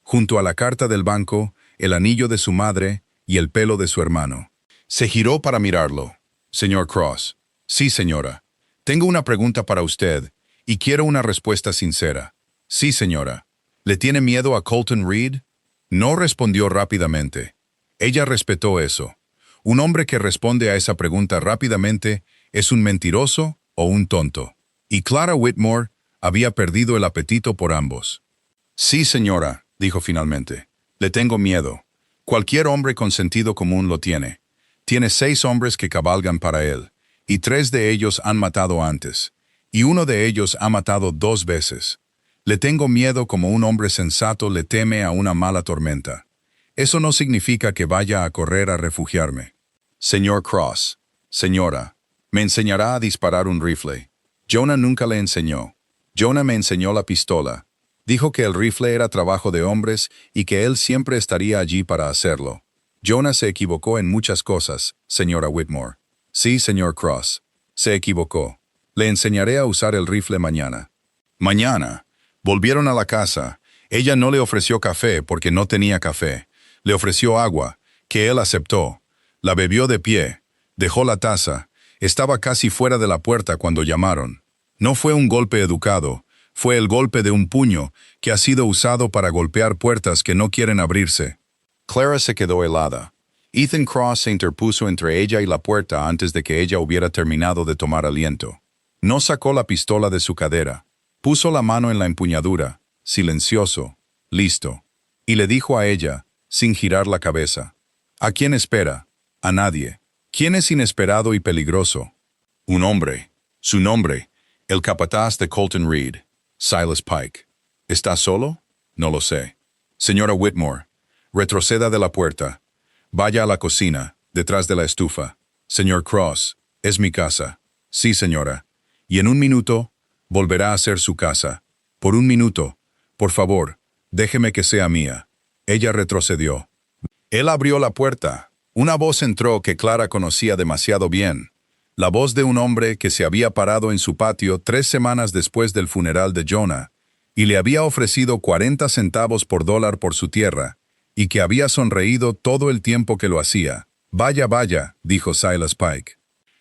S1: Junto a la carta del banco, el anillo de su madre y el pelo de su hermano. Se giró para mirarlo. Señor Cross. Sí, señora. Tengo una pregunta para usted, y quiero una respuesta sincera. Sí, señora. ¿Le tiene miedo a Colton Reed? No respondió rápidamente. Ella respetó eso. Un hombre que responde a esa pregunta rápidamente es un mentiroso o un tonto. Y Clara Whitmore había perdido el apetito por ambos. Sí, señora, dijo finalmente. Le tengo miedo. Cualquier hombre con sentido común lo tiene. Tiene 6 hombres que cabalgan para él, y 3 de ellos han matado antes, y uno de ellos ha matado 2 veces. Le tengo miedo como un hombre sensato le teme a una mala tormenta. Eso no significa que vaya a correr a refugiarme. Señor Cross, señora, me enseñará a disparar un rifle. Jonah nunca le enseñó. Jonah me enseñó la pistola. Dijo que el rifle era trabajo de hombres y que él siempre estaría allí para hacerlo. Jonah se equivocó en muchas cosas, señora Whitmore. Sí, señor Cross. Se equivocó. Le enseñaré a usar el rifle mañana. Mañana. Volvieron a la casa. Ella no le ofreció café porque no tenía café. Le ofreció agua, que él aceptó. La bebió de pie. Dejó la taza. Estaba casi fuera de la puerta cuando llamaron. No fue un golpe educado. Fue el golpe de un puño que ha sido usado para golpear puertas que no quieren abrirse. Clara se quedó helada. Ethan Cross se interpuso entre ella y la puerta antes de que ella hubiera terminado de tomar aliento. No sacó la pistola de su cadera. Puso la mano en la empuñadura, silencioso, listo, y le dijo a ella, sin girar la cabeza. ¿A quién espera? A nadie. ¿Quién es inesperado y peligroso? Un hombre. Su nombre. El capataz de Colton Reed. Silas Pike. ¿Está solo? No lo sé. Señora Whitmore, retroceda de la puerta. Vaya a la cocina, detrás de la estufa. Señor Cross, es mi casa. Sí, señora. Y en un minuto, volverá a ser su casa. Por un minuto, por favor, déjeme que sea mía. Ella retrocedió. Él abrió la puerta. Una voz entró que Clara conocía demasiado bien. La voz de un hombre que se había parado en su patio 3 semanas después del funeral de Jonah, y le había ofrecido 40 centavos por dólar por su tierra, y que había sonreído todo el tiempo que lo hacía. Vaya, vaya, dijo Silas Pike.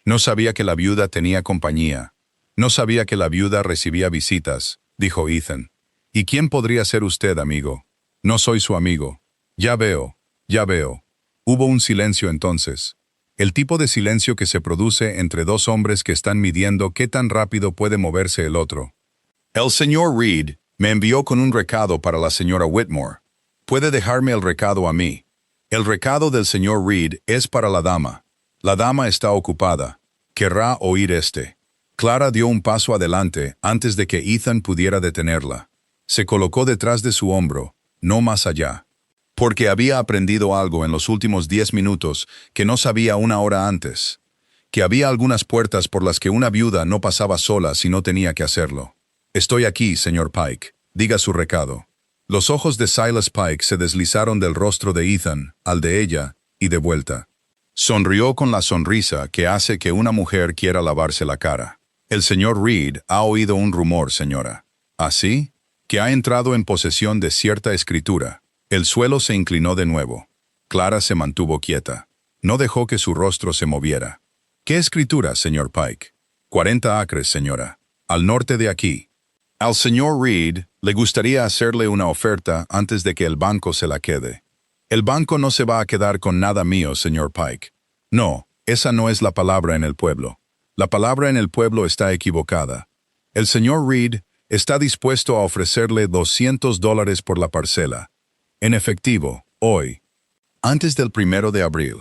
S1: No sabía que la viuda tenía compañía. No sabía que la viuda recibía visitas, dijo Ethan. ¿Y quién podría ser usted, amigo? No soy su amigo. Ya veo, ya veo. Hubo un silencio entonces. El tipo de silencio que se produce entre 2 hombres que están midiendo qué tan rápido puede moverse el otro. El señor Reed me envió con un recado para la señora Whitmore. Puede dejarme el recado a mí. El recado del señor Reed es para la dama. La dama está ocupada. Querrá oír este. Clara dio un paso adelante antes de que Ethan pudiera detenerla. Se colocó detrás de su hombro, no más allá. Porque había aprendido algo en los últimos 10 minutos que no sabía una hora antes. Que había algunas puertas por las que una viuda no pasaba sola si no tenía que hacerlo. Estoy aquí, señor Pike. Diga su recado. Los ojos de Silas Pike se deslizaron del rostro de Ethan al de ella y de vuelta. Sonrió con la sonrisa que hace que una mujer quiera lavarse la cara. El señor Reed ha oído un rumor, señora. ¿Así? Que ha entrado en posesión de cierta escritura. El suelo se inclinó de nuevo. Clara se mantuvo quieta. No dejó que su rostro se moviera. ¿Qué escritura, señor Pike? 40 acres, señora. Al norte de aquí. Al señor Reed le gustaría hacerle una oferta antes de que el banco se la quede. El banco no se va a quedar con nada mío, señor Pike. No, esa no es la palabra en el pueblo. La palabra en el pueblo está equivocada. El señor Reed está dispuesto a ofrecerle $200 por la parcela. En efectivo, hoy. Antes del 1 de abril.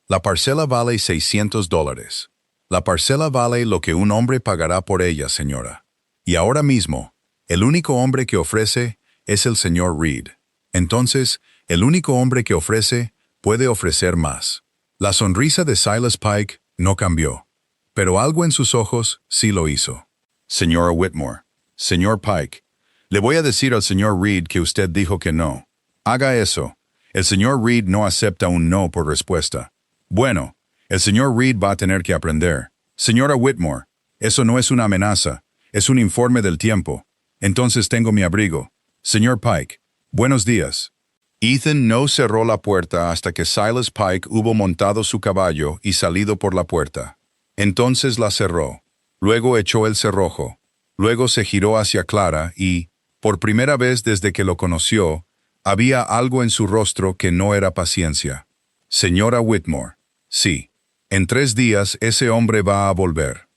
S1: La parcela vale $600. La parcela vale lo que un hombre pagará por ella, señora. Y ahora mismo, el único hombre que ofrece es el señor Reed. Entonces, el único hombre que ofrece puede ofrecer más. La sonrisa de Silas Pike no cambió, pero algo en sus ojos sí lo hizo. Señora Whitmore, señor Pike, le voy a decir al señor Reed que usted dijo que no. Haga eso. El señor Reed no acepta un no por respuesta. Bueno, el señor Reed va a tener que aprender. Señora Whitmore, eso no es una amenaza, es un informe del tiempo. Entonces tengo mi abrigo. Señor Pike, buenos días. Ethan no cerró la puerta hasta que Silas Pike hubo montado su caballo y salido por la puerta. Entonces la cerró. Luego echó el cerrojo. Luego se giró hacia Clara y, por primera vez desde que lo conoció, había algo en su rostro que no era paciencia. Señora Whitmore, sí, en 3 días ese hombre va a volver.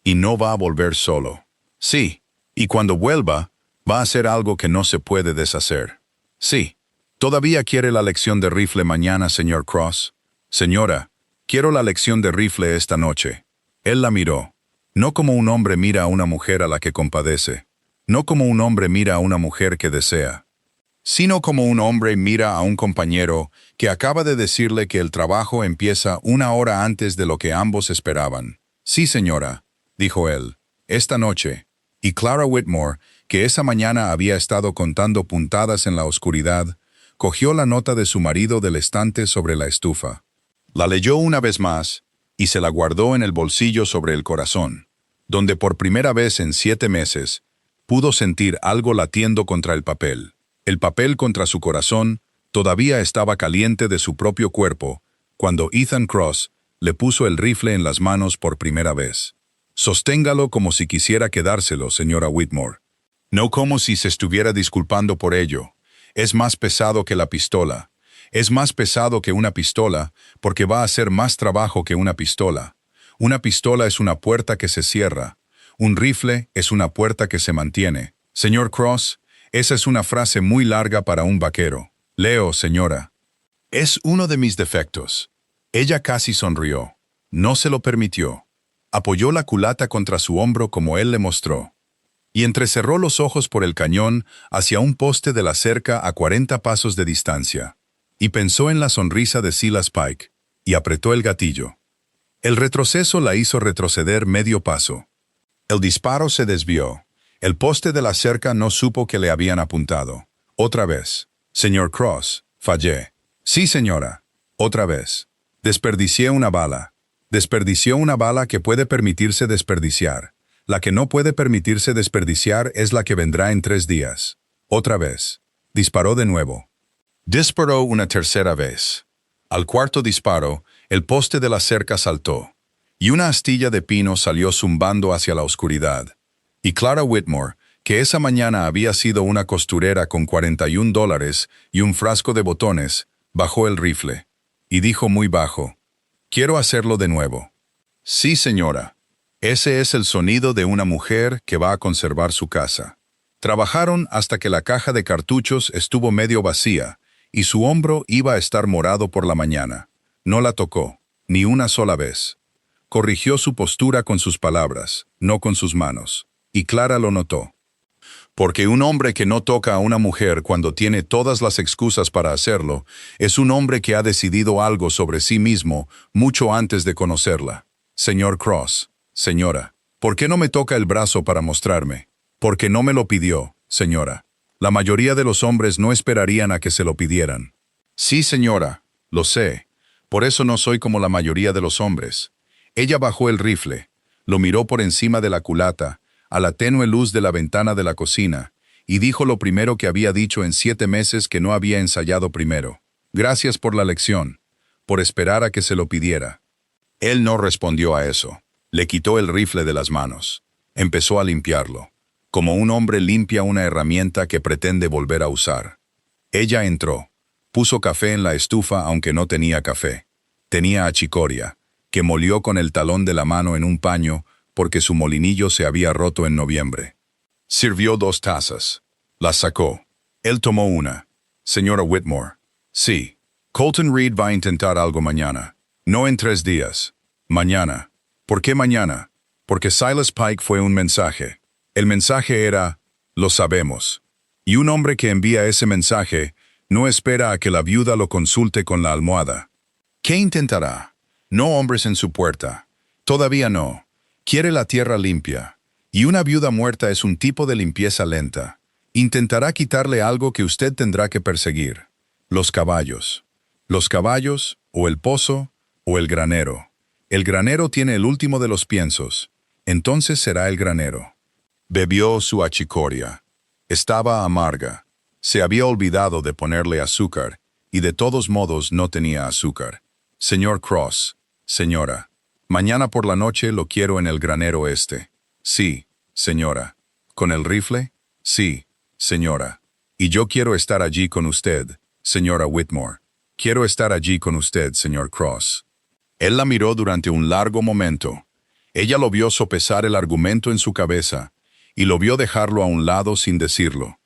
S1: Y no va a volver solo. Sí, y cuando vuelva, va a hacer algo que no se puede deshacer. Sí, ¿todavía quiere la lección de rifle mañana, señor Cross? Señora, quiero la lección de rifle esta noche. Él la miró. No como un hombre mira a una mujer a la que compadece. No como un hombre mira a una mujer que desea. Sino como un hombre mira a un compañero que acaba de decirle que el trabajo empieza 1 hora antes de lo que ambos esperaban. Sí, señora, dijo él, esta noche. Y Clara Whitmore, que esa mañana había estado contando puntadas en la oscuridad, cogió la nota de su marido del estante sobre la estufa. La leyó una vez más y se la guardó en el bolsillo sobre el corazón, donde por primera vez en 7 meses pudo sentir algo latiendo contra el papel. El papel contra su corazón todavía estaba caliente de su propio cuerpo cuando Ethan Cross le puso el rifle en las manos por primera vez. Sosténgalo como si quisiera quedárselo, señora Whitmore. No como si se estuviera disculpando por ello. Es más pesado que la pistola. Es más pesado que una pistola porque va a hacer más trabajo que una pistola. Una pistola es una puerta que se cierra. Un rifle es una puerta que se mantiene. Señor Cross, esa es una frase muy larga para un vaquero. Leo, señora. Es uno de mis defectos. Ella casi sonrió. No se lo permitió. Apoyó la culata contra su hombro como él le mostró. Y entrecerró los ojos por el cañón hacia un poste de la cerca a 40 pasos de distancia. Y pensó en la sonrisa de Silas Pike, y apretó el gatillo. El retroceso la hizo retroceder medio paso. El disparo se desvió. El poste de la cerca no supo que le habían apuntado. Otra vez. Señor Cross, fallé. Sí, señora. Otra vez. Desperdicié una bala. Desperdició una bala que puede permitirse desperdiciar. La que no puede permitirse desperdiciar es la que vendrá en 3 días. Otra vez. Disparó de nuevo. Disparó una tercera vez. Al cuarto disparo, el poste de la cerca saltó, y una astilla de pino salió zumbando hacia la oscuridad. Y Clara Whitmore, que esa mañana había sido una costurera con $41 y un frasco de botones, bajó el rifle, y dijo muy bajo, «Quiero hacerlo de nuevo». «Sí, señora. Ese es el sonido de una mujer que va a conservar su casa». Trabajaron hasta que la caja de cartuchos estuvo medio vacía, y su hombro iba a estar morado por la mañana. No la tocó, ni una sola vez. Corrigió su postura con sus palabras, no con sus manos. Y Clara lo notó. Porque un hombre que no toca a una mujer cuando tiene todas las excusas para hacerlo, es un hombre que ha decidido algo sobre sí mismo mucho antes de conocerla. Señor Cross, señora, ¿por qué no me toca el brazo para mostrarme? Porque no me lo pidió, señora. La mayoría de los hombres no esperarían a que se lo pidieran. Sí, señora, lo sé. Por eso no soy como la mayoría de los hombres. Ella bajó el rifle, lo miró por encima de la culata, a la tenue luz de la ventana de la cocina, y dijo lo primero que había dicho en 7 meses que no había ensayado primero. Gracias por la lección, por esperar a que se lo pidiera. Él no respondió a eso. Le quitó el rifle de las manos. Empezó a limpiarlo, como un hombre limpia una herramienta que pretende volver a usar. Ella entró. Puso café en la estufa aunque no tenía café. Tenía achicoria, que molió con el talón de la mano en un paño porque su molinillo se había roto en noviembre. Sirvió 2 tazas. Las sacó. Él tomó una. Señora Whitmore. Sí. Colton Reed va a intentar algo mañana. No en 3 días. Mañana. ¿Por qué mañana? Porque Silas Pike fue un mensaje. El mensaje era, lo sabemos. Y un hombre que envía ese mensaje no espera a que la viuda lo consulte con la almohada. ¿Qué intentará? No hombres en su puerta. Todavía no. Quiere la tierra limpia. Y una viuda muerta es un tipo de limpieza lenta. Intentará quitarle algo que usted tendrá que perseguir. Los caballos. Los caballos, o el pozo, o el granero. El granero tiene el último de los piensos. Entonces será el granero. Bebió su achicoria. Estaba amarga. Se había olvidado de ponerle azúcar, y de todos modos no tenía azúcar. Señor Cross, señora, mañana por la noche lo quiero en el granero este. Sí, señora. ¿Con el rifle? Sí, señora. Y yo quiero estar allí con usted, señora Whitmore. Quiero estar allí con usted, señor Cross. Él la miró durante un largo momento. Ella lo vio sopesar el argumento en su cabeza, y lo vio dejarlo a un lado sin decirlo.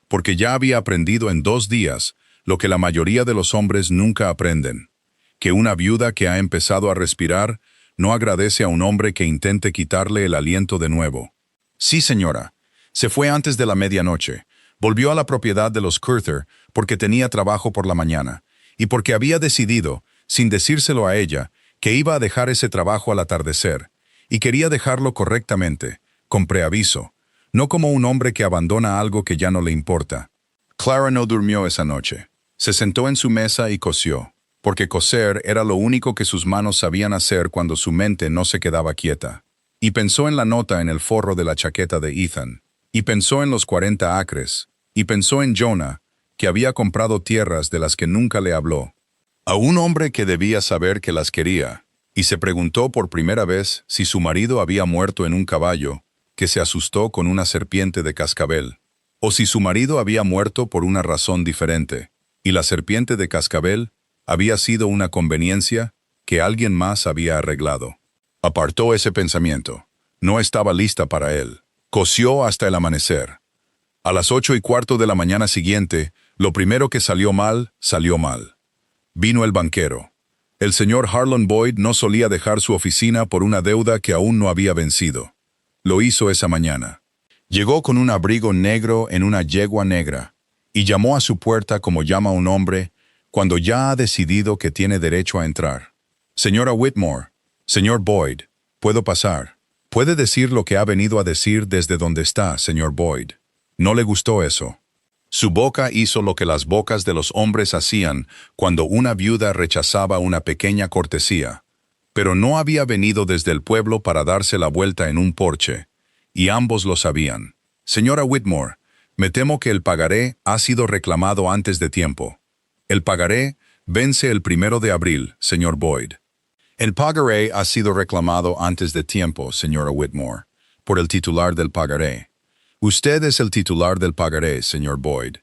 S1: Porque ya había aprendido en 2 días lo que la mayoría de los hombres nunca aprenden. Que una viuda que ha empezado a respirar no agradece a un hombre que intente quitarle el aliento de nuevo. Sí, señora. Se fue antes de la medianoche. Volvió a la propiedad de los Curther porque tenía trabajo por la mañana, y porque había decidido, sin decírselo a ella, que iba a dejar ese trabajo al atardecer, y quería dejarlo correctamente, con preaviso, no como un hombre que abandona algo que ya no le importa. Clara no durmió esa noche. Se sentó en su mesa y cosió, porque coser era lo único que sus manos sabían hacer cuando su mente no se quedaba quieta. Y pensó en la nota en el forro de la chaqueta de Ethan, y pensó en los 40 acres, y pensó en Jonah, que había comprado tierras de las que nunca le habló. A un hombre que debía saber que las quería, y se preguntó por primera vez si su marido había muerto en un caballo, que se asustó con una serpiente de cascabel, o si su marido había muerto por una razón diferente, y la serpiente de cascabel había sido una conveniencia que alguien más había arreglado. Apartó ese pensamiento. No estaba lista para él. Cosió hasta el amanecer. A las 8:15 de la mañana siguiente, lo primero que salió mal, salió mal. Vino el banquero. El señor Harlan Boyd no solía dejar su oficina por una deuda que aún no había vencido. Lo hizo esa mañana. Llegó con un abrigo negro en una yegua negra, y llamó a su puerta como llama un hombre cuando ya ha decidido que tiene derecho a entrar. Señora Whitmore, señor Boyd, ¿puedo pasar? Puede decir lo que ha venido a decir desde donde está, señor Boyd. No le gustó eso. Su boca hizo lo que las bocas de los hombres hacían cuando una viuda rechazaba una pequeña cortesía. Pero no había venido desde el pueblo para darse la vuelta en un porche, y ambos lo sabían. Señora Whitmore, me temo que el pagaré ha sido reclamado antes de tiempo. El pagaré vence el 1 de abril, señor Boyd. El pagaré ha sido reclamado antes de tiempo, señora Whitmore, por el titular del pagaré. Usted es el titular del pagaré, señor Boyd.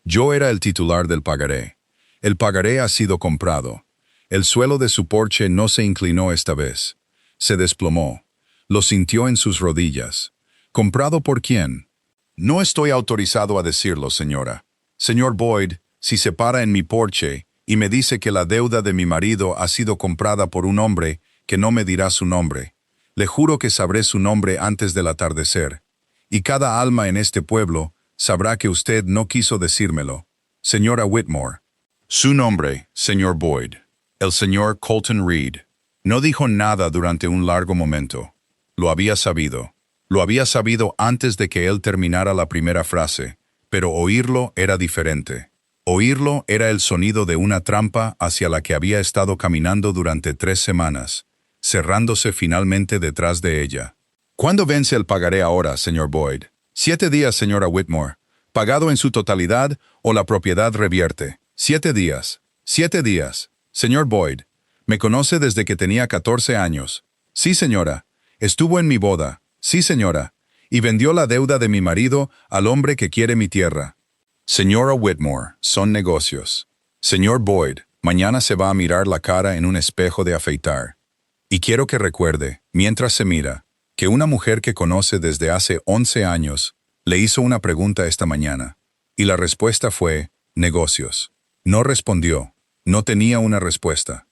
S1: Yo era el titular del pagaré. El pagaré ha sido comprado. El suelo de su porche no se inclinó esta vez. Se desplomó. Lo sintió en sus rodillas. ¿Comprado por quién? No estoy autorizado a decirlo, señora. Señor Boyd, si se para en mi porche y me dice que la deuda de mi marido ha sido comprada por un hombre que no me dirá su nombre. Le juro que sabré su nombre antes del atardecer. Y cada alma en este pueblo sabrá que usted no quiso decírmelo. Señora Whitmore. Su nombre, señor Boyd. El señor Colton Reed. No dijo nada durante un largo momento. Lo había sabido. Lo había sabido antes de que él terminara la primera frase, pero oírlo era diferente. Oírlo era el sonido de una trampa hacia la que había estado caminando durante 3 semanas, cerrándose finalmente detrás de ella. ¿Cuándo vence el pagaré ahora, señor Boyd? 7 días, señora Whitmore. ¿Pagado en su totalidad o la propiedad revierte? 7 días. 7 días. Señor Boyd, me conoce desde que tenía 14 años. Sí, señora. Estuvo en mi boda. Sí, señora. Y vendió la deuda de mi marido al hombre que quiere mi tierra. Señora Whitmore, son negocios. Señor Boyd, mañana se va a mirar la cara en un espejo de afeitar. Y quiero que recuerde, mientras se mira, que una mujer que conoce desde hace 11 años le hizo una pregunta esta mañana. Y la respuesta fue, negocios. No respondió. No tenía una respuesta.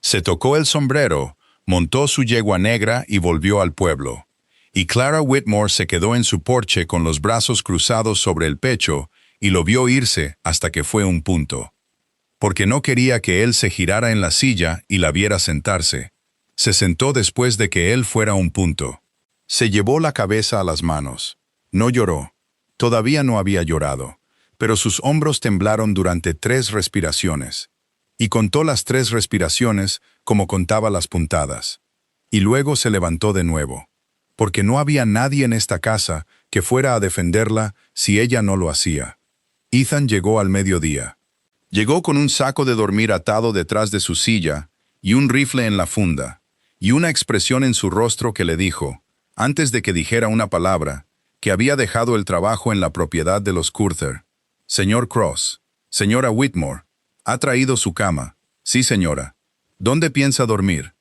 S1: Se tocó el sombrero, montó su yegua negra y volvió al pueblo. Y Clara Whitmore se quedó en su porche con los brazos cruzados sobre el pecho y lo vio irse hasta que fue un punto. Porque no quería que él se girara en la silla y la viera sentarse. Se sentó después de que él fuera un punto. Se llevó la cabeza a las manos. No lloró. Todavía no había llorado. Pero sus hombros temblaron durante 3 respiraciones. Y contó las 3 respiraciones como contaba las puntadas. Y luego se levantó de nuevo. Porque no había nadie en esta casa que fuera a defenderla si ella no lo hacía. Ethan llegó al mediodía. Llegó con un saco de dormir atado detrás de su silla y un rifle en la funda, y una expresión en su rostro que le dijo, antes de que dijera una palabra, que había dejado el trabajo en la propiedad de los Curther. Señor Cross, señora Whitmore, ha traído su cama. Sí, señora. ¿Dónde piensa dormir?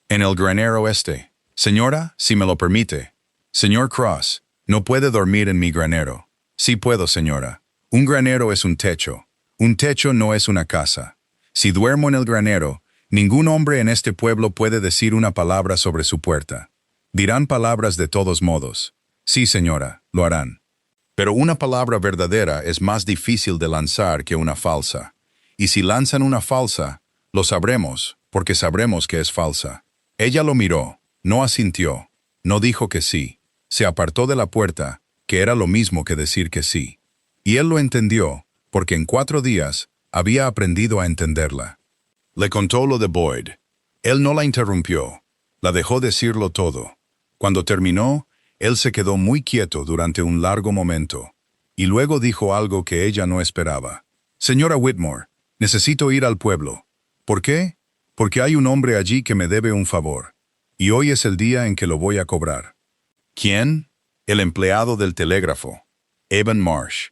S1: En el granero este. Señora, si me lo permite. Señor Cross, no puede dormir en mi granero. Sí puedo, señora. Un granero es un techo. Un techo no es una casa. Si duermo en el granero, ningún hombre en este pueblo puede decir una palabra sobre su puerta. Dirán palabras de todos modos. Sí, señora, lo harán. Pero una palabra verdadera es más difícil de lanzar que una falsa. Y si lanzan una falsa, lo sabremos, porque sabremos que es falsa. Ella lo miró. No asintió, no dijo que sí, se apartó de la puerta, que era lo mismo que decir que sí. Y él lo entendió, porque en 4 días había aprendido a entenderla. Le contó lo de Boyd. Él no la interrumpió, la dejó decirlo todo. Cuando terminó, él se quedó muy quieto durante un largo momento, y luego dijo algo que ella no esperaba. Señora Whitmore, necesito ir al pueblo. ¿Por qué? Porque hay un hombre allí que me debe un favor. Y hoy es el día en que lo voy a cobrar. ¿Quién? El empleado del telégrafo. Evan Marsh.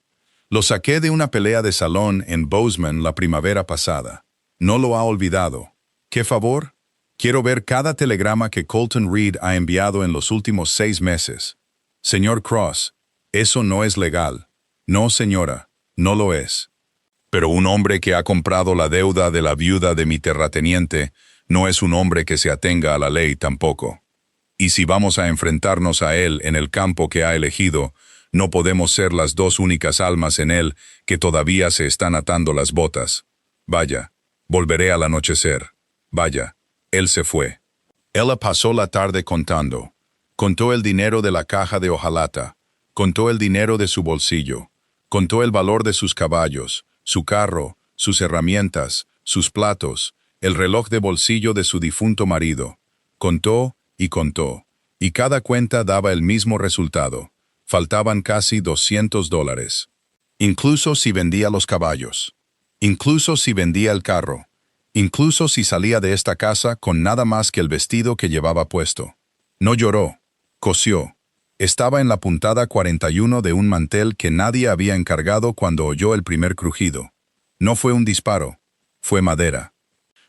S1: Lo saqué de una pelea de salón en Bozeman la primavera pasada. No lo ha olvidado. ¿Qué favor? Quiero ver cada telegrama que Colton Reed ha enviado en los últimos 6 meses. Señor Cross, eso no es legal. No, señora, no lo es. Pero un hombre que ha comprado la deuda de la viuda de mi terrateniente no es un hombre que se atenga a la ley tampoco. Y si vamos a enfrentarnos a él en el campo que ha elegido, no podemos ser las 2 únicas almas en él que todavía se están atando las botas. Vaya, volveré al anochecer. Vaya, él se fue. Ella pasó la tarde contando. Contó el dinero de la caja de hojalata, contó el dinero de su bolsillo, contó el valor de sus caballos, su carro, sus herramientas, sus platos, el reloj de bolsillo de su difunto marido. Contó, y cada cuenta daba el mismo resultado. Faltaban casi $200. Incluso si vendía los caballos. Incluso si vendía el carro. Incluso si salía de esta casa con nada más que el vestido que llevaba puesto. No lloró. Cosió. Estaba en la puntada 41 de un mantel que nadie había encargado cuando oyó el primer crujido. No fue un disparo. Fue madera.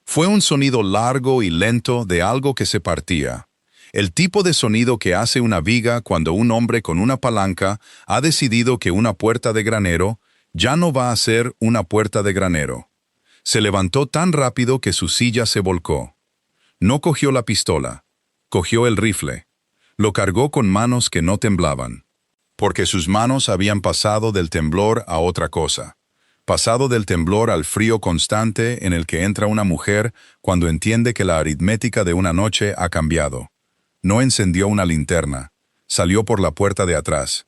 S1: Fue un sonido largo y lento de algo que se partía. El tipo de sonido que hace una viga cuando un hombre con una palanca ha decidido que una puerta de granero ya no va a ser una puerta de granero. Se levantó tan rápido que su silla se volcó. No cogió la pistola, cogió el rifle. Lo cargó con manos que no temblaban, porque sus manos habían pasado del temblor a otra cosa, pasado del temblor al frío constante en el que entra una mujer cuando entiende que la aritmética de una noche ha cambiado. No encendió una linterna, salió por la puerta de atrás.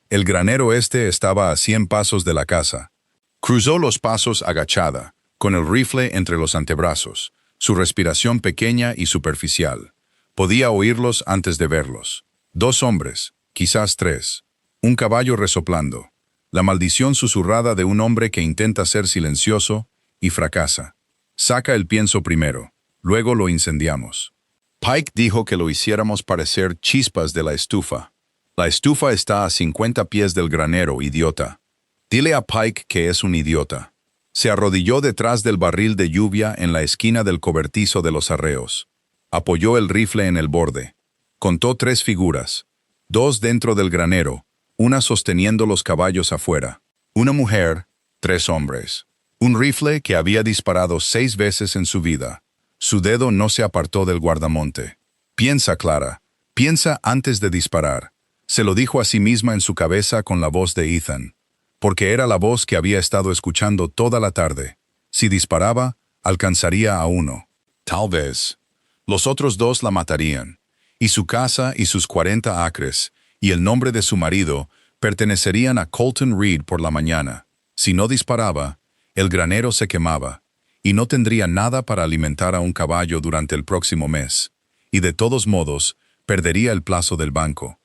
S1: El granero estaba a 100 pasos de la casa. Cruzó los pasos agachada, con el rifle entre los antebrazos, su respiración pequeña y superficial. Podía oírlos antes de verlos. 2 hombres, quizás 3. Un caballo resoplando. La maldición susurrada de un hombre que intenta ser silencioso y fracasa. Saca el pienso primero, luego lo incendiamos. Pike dijo que lo hiciéramos parecer chispas de la estufa. La estufa está a 50 pies del granero, idiota. Dile a Pike que es un idiota. Se arrodilló detrás del barril de lluvia en la esquina del cobertizo de los arreos. Apoyó el rifle en el borde. Contó 3 figuras. 2 dentro del granero, una sosteniendo los caballos afuera. Una mujer, 3 hombres. Un rifle que había disparado 6 veces en su vida. Su dedo no se apartó del guardamonte. Piensa, Clara. Piensa antes de disparar. Se lo dijo a sí misma en su cabeza con la voz de Ethan. Porque era la voz que había estado escuchando toda la tarde. Si disparaba, alcanzaría a uno. Tal vez. Los otros 2 la matarían. Y su casa y sus 40 acres, y el nombre de su marido, pertenecerían a Colton Reed por la mañana. Si no disparaba, el granero se quemaba, y no tendría nada para alimentar a un caballo durante el próximo mes. Y de todos modos, perdería el plazo del banco.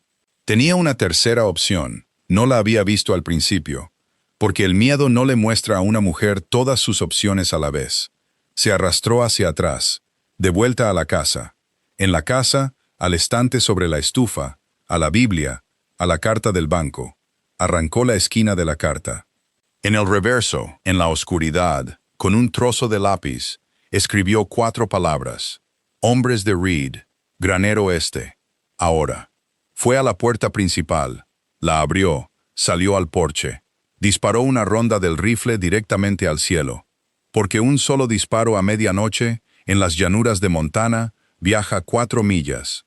S1: Tenía una tercera opción. No la había visto al principio, porque el miedo no le muestra a una mujer todas sus opciones a la vez. Se arrastró hacia atrás, de vuelta a la casa. En la casa, al estante sobre la estufa, a la Biblia, a la carta del banco. Arrancó la esquina de la carta. En el reverso, en la oscuridad, con un trozo de lápiz, escribió 4 palabras. Hombres de Reed, granero ahora. Fue a la puerta principal. La abrió, salió al porche. Disparó una ronda del rifle directamente al cielo. Porque un solo disparo a medianoche, en las llanuras de Montana, viaja 4 millas.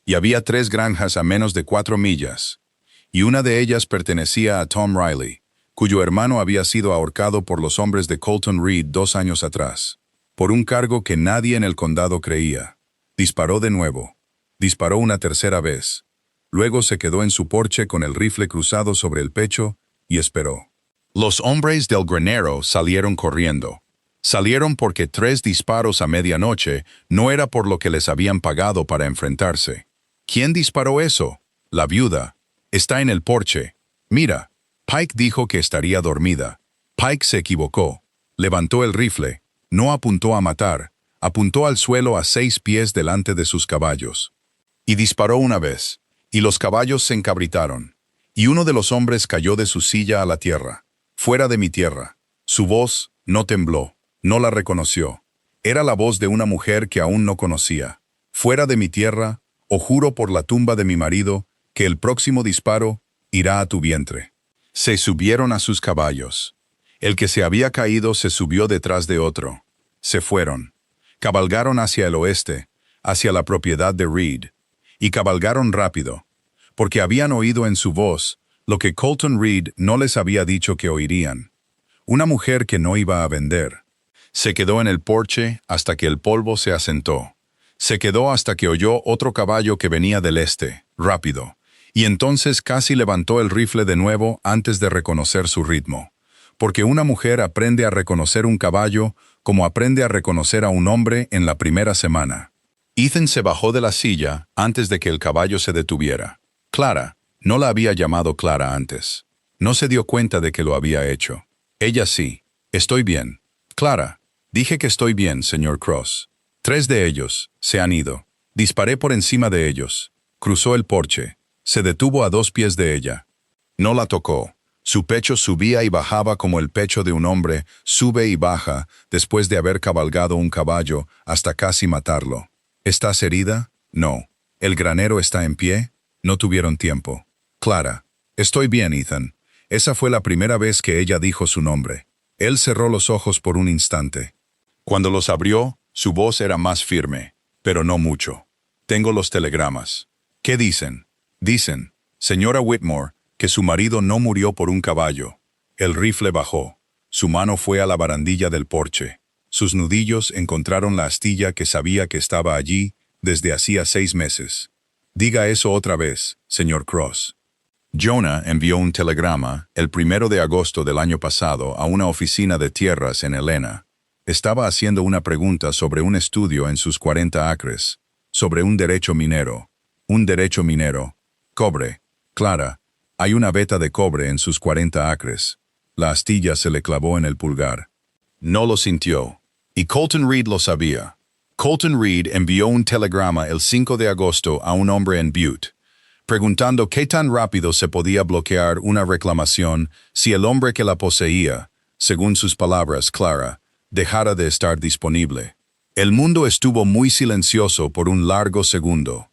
S1: Y había 3 granjas a menos de 4 millas. Y una de ellas pertenecía a Tom Riley, cuyo hermano había sido ahorcado por los hombres de Colton Reed 2 años atrás, por un cargo que nadie en el condado creía. Disparó de nuevo. Disparó una tercera vez. Luego se quedó en su porche con el rifle cruzado sobre el pecho y esperó. Los hombres del granero salieron corriendo. Salieron porque 3 disparos a medianoche no era por lo que les habían pagado para enfrentarse. ¿Quién disparó eso? La viuda. Está en el porche. Mira. Pike dijo que estaría dormida. Pike se equivocó. Levantó el rifle. No apuntó a matar. Apuntó al suelo a 6 pies delante de sus caballos. Y disparó una vez. Y los caballos se encabritaron. Y uno de los hombres cayó de su silla a la tierra. Fuera de mi tierra. Su voz no tembló. No la reconoció. Era la voz de una mujer que aún no conocía. Fuera de mi tierra, o juro por la tumba de mi marido, que el próximo disparo irá a tu vientre. Se subieron a sus caballos. El que se había caído se subió detrás de otro. Se fueron. Cabalgaron hacia el oeste, hacia la propiedad de Reed. Y cabalgaron rápido, porque habían oído en su voz lo que Colton Reed no les había dicho que oirían. Una mujer que no iba a vender. Se quedó en el porche hasta que el polvo se asentó. Se quedó hasta que oyó otro caballo que venía del este, rápido, y entonces casi levantó el rifle de nuevo antes de reconocer su ritmo. Porque una mujer aprende a reconocer un caballo como aprende a reconocer a un hombre en la primera semana. Ethan se bajó de la silla antes de que el caballo se detuviera. Clara, no la había llamado Clara antes. No se dio cuenta de que lo había hecho. Ella sí. Estoy bien. Clara, dije que estoy bien, señor Cross. 3 de ellos se han ido. Disparé por encima de ellos. Cruzó el porche. Se detuvo a 2 pies de ella. No la tocó. Su pecho subía y bajaba como el pecho de un hombre sube y baja después de haber cabalgado un caballo hasta casi matarlo. ¿Estás herida? No. ¿El granero está en pie? No tuvieron tiempo. Clara. Estoy bien, Ethan. Esa fue la primera vez que ella dijo su nombre. Él cerró los ojos por un instante. Cuando los abrió, su voz era más firme. pero no mucho. Tengo los telegramas. ¿Qué dicen? Dicen, señora Whitmore, que su marido no murió por un caballo. El rifle bajó. Su mano fue a la barandilla del porche. Sus nudillos encontraron la astilla que sabía que estaba allí desde hacía 6 meses. Diga eso otra vez, señor Cross. Jonah envió un telegrama el 1 de agosto del año pasado a una oficina de tierras en Helena. Estaba haciendo una pregunta sobre un estudio en sus 40 acres, sobre un derecho minero. Un derecho minero. Cobre. Clara, hay una veta de cobre en sus 40 acres. La astilla se le clavó en el pulgar. No lo sintió. Y Colton Reed lo sabía. Colton Reed envió un telegrama el 5 de agosto a un hombre en Butte, preguntando qué tan rápido se podía bloquear una reclamación si el hombre que la poseía, según sus palabras, Clara, dejara de estar disponible. El mundo estuvo muy silencioso por un largo segundo.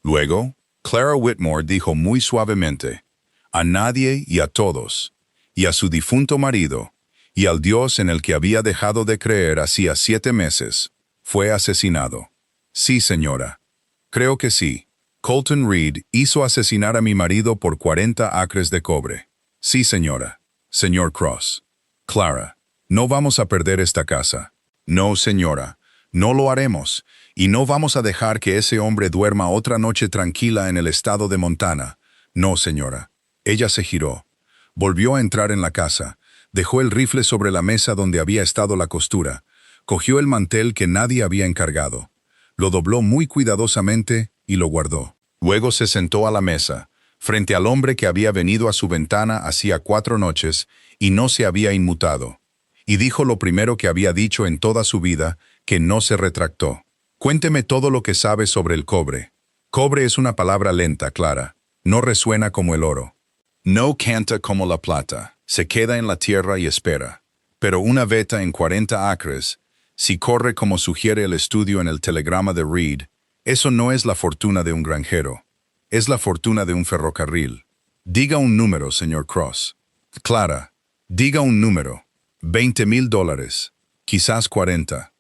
S1: Luego, Clara Whitmore dijo muy suavemente, a nadie y a todos, y a su difunto marido, y al Dios en el que había dejado de creer hacía 7 meses, fue asesinado. Sí, señora. Creo que sí. Colton Reed hizo asesinar a mi marido por 40 acres de cobre. Sí, señora. Señor Cross. Clara, no vamos a perder esta casa. No, señora. No lo haremos, y no vamos a dejar que ese hombre duerma otra noche tranquila en el estado de Montana. No, señora. Ella se giró. Volvió a entrar en la casa. Dejó el rifle sobre la mesa donde había estado la costura. Cogió el mantel que nadie había encargado. Lo dobló muy cuidadosamente y lo guardó. Luego se sentó a la mesa, frente al hombre que había venido a su ventana hacía 4 noches y no se había inmutado. Y dijo lo primero que había dicho en toda su vida, que no se retractó. Cuénteme todo lo que sabe sobre el cobre. Cobre es una palabra lenta, Clara. No resuena como el oro. No canta como la plata. Se queda en la tierra y espera. Pero una veta en 40 acres, si corre como sugiere el estudio en el telegrama de Reed, eso no es la fortuna de un granjero. Es la fortuna de un ferrocarril. Diga un número, señor Cross. Clara, diga un número. $20,000. Quizás 40.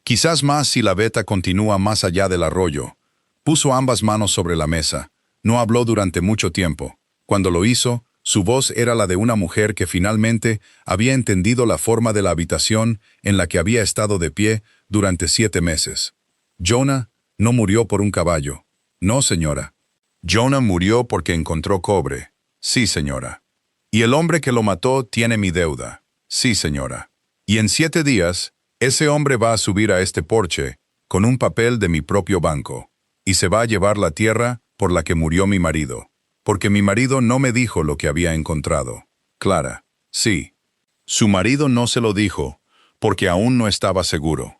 S1: Quizás más si la veta continúa más allá del arroyo. Puso ambas manos sobre la mesa. No habló durante mucho tiempo. Cuando lo hizo, su voz era la de una mujer que finalmente había entendido la forma de la habitación en la que había estado de pie durante 7 meses. Jonah no murió por un caballo. No, señora. Jonah murió porque encontró cobre. Sí, señora. Y el hombre que lo mató tiene mi deuda. Sí, señora. Y en 7 días, ese hombre va a subir a este porche con un papel de mi propio banco y se va a llevar la tierra por la que murió mi marido. Porque mi marido no me dijo lo que había encontrado. Clara, sí. Su marido no se lo dijo, porque aún no estaba seguro.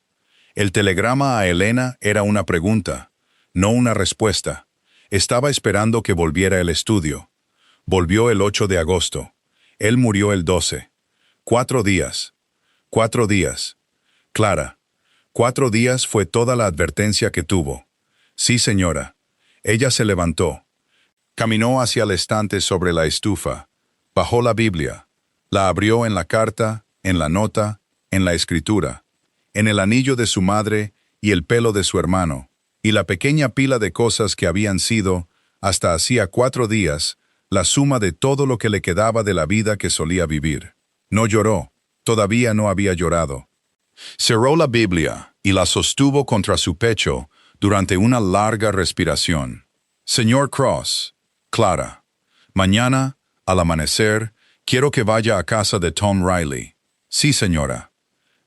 S1: El telegrama a Helena era una pregunta, no una respuesta. Estaba esperando que volviera el estudio. Volvió el 8 de agosto. Él murió el 12. 4 días. 4 días. Clara, 4 días fue toda la advertencia que tuvo. Sí, señora. Ella se levantó. Caminó hacia el estante sobre la estufa, bajó la Biblia, la abrió en la carta, en la nota, en la escritura, en el anillo de su madre y el pelo de su hermano, y la pequeña pila de cosas que habían sido, hasta hacía 4 días, la suma de todo lo que le quedaba de la vida que solía vivir. No lloró, todavía no había llorado. Cerró la Biblia y la sostuvo contra su pecho durante una larga respiración. Señor Cross, Clara, mañana, al amanecer, quiero que vaya a casa de Tom Riley. Sí, señora.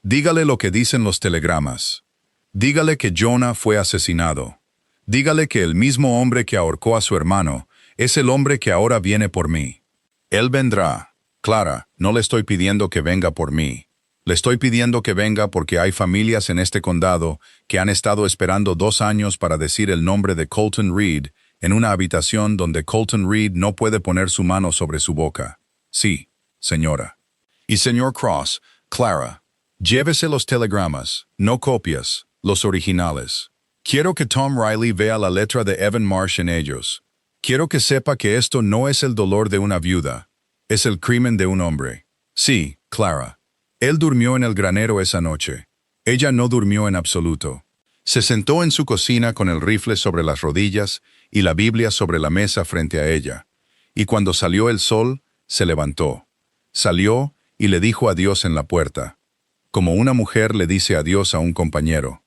S1: Dígale lo que dicen los telegramas. Dígale que Jonah fue asesinado. Dígale que el mismo hombre que ahorcó a su hermano es el hombre que ahora viene por mí. Él vendrá. Clara, no le estoy pidiendo que venga por mí. Le estoy pidiendo que venga porque hay familias en este condado que han estado esperando 2 años para decir el nombre de Colton Reed en una habitación donde Colton Reed no puede poner su mano sobre su boca. Sí, señora. Y señor Cross, Clara, llévese los telegramas, no copias, los originales. Quiero que Tom Riley vea la letra de Evan Marsh en ellos. Quiero que sepa que esto no es el dolor de una viuda, es el crimen de un hombre. Sí, Clara. Él durmió en el granero esa noche. Ella no durmió en absoluto. Se sentó en su cocina con el rifle sobre las rodillas y la Biblia sobre la mesa frente a ella. Y cuando salió el sol, se levantó. Salió y le dijo adiós en la puerta, como una mujer le dice adiós a un compañero.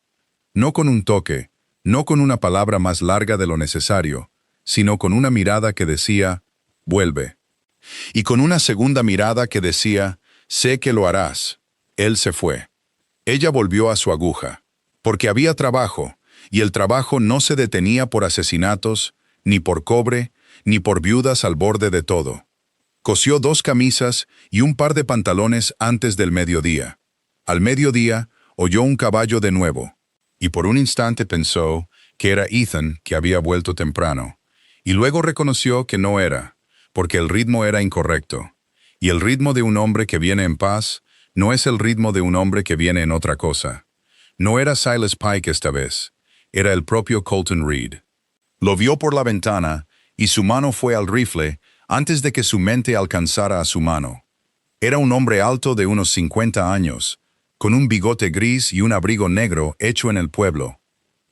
S1: No con un toque, no con una palabra más larga de lo necesario, sino con una mirada que decía, vuelve. Y con una segunda mirada que decía, sé que lo harás. Él se fue. Ella volvió a su aguja, porque había trabajo, y el trabajo no se detenía por asesinatos, ni por cobre, ni por viudas al borde de todo. Cosió 2 camisas y un par de pantalones antes del mediodía. Al mediodía, oyó un caballo de nuevo, y por un instante pensó que era Ethan que había vuelto temprano, y luego reconoció que no era, porque el ritmo era incorrecto, y el ritmo de un hombre que viene en paz no es el ritmo de un hombre que viene en otra cosa. No era Silas Pike esta vez, era el propio Colton Reed. Lo vio por la ventana, y su mano fue al rifle antes de que su mente alcanzara a su mano. Era un hombre alto de unos 50 años, con un bigote gris y un abrigo negro hecho en el pueblo,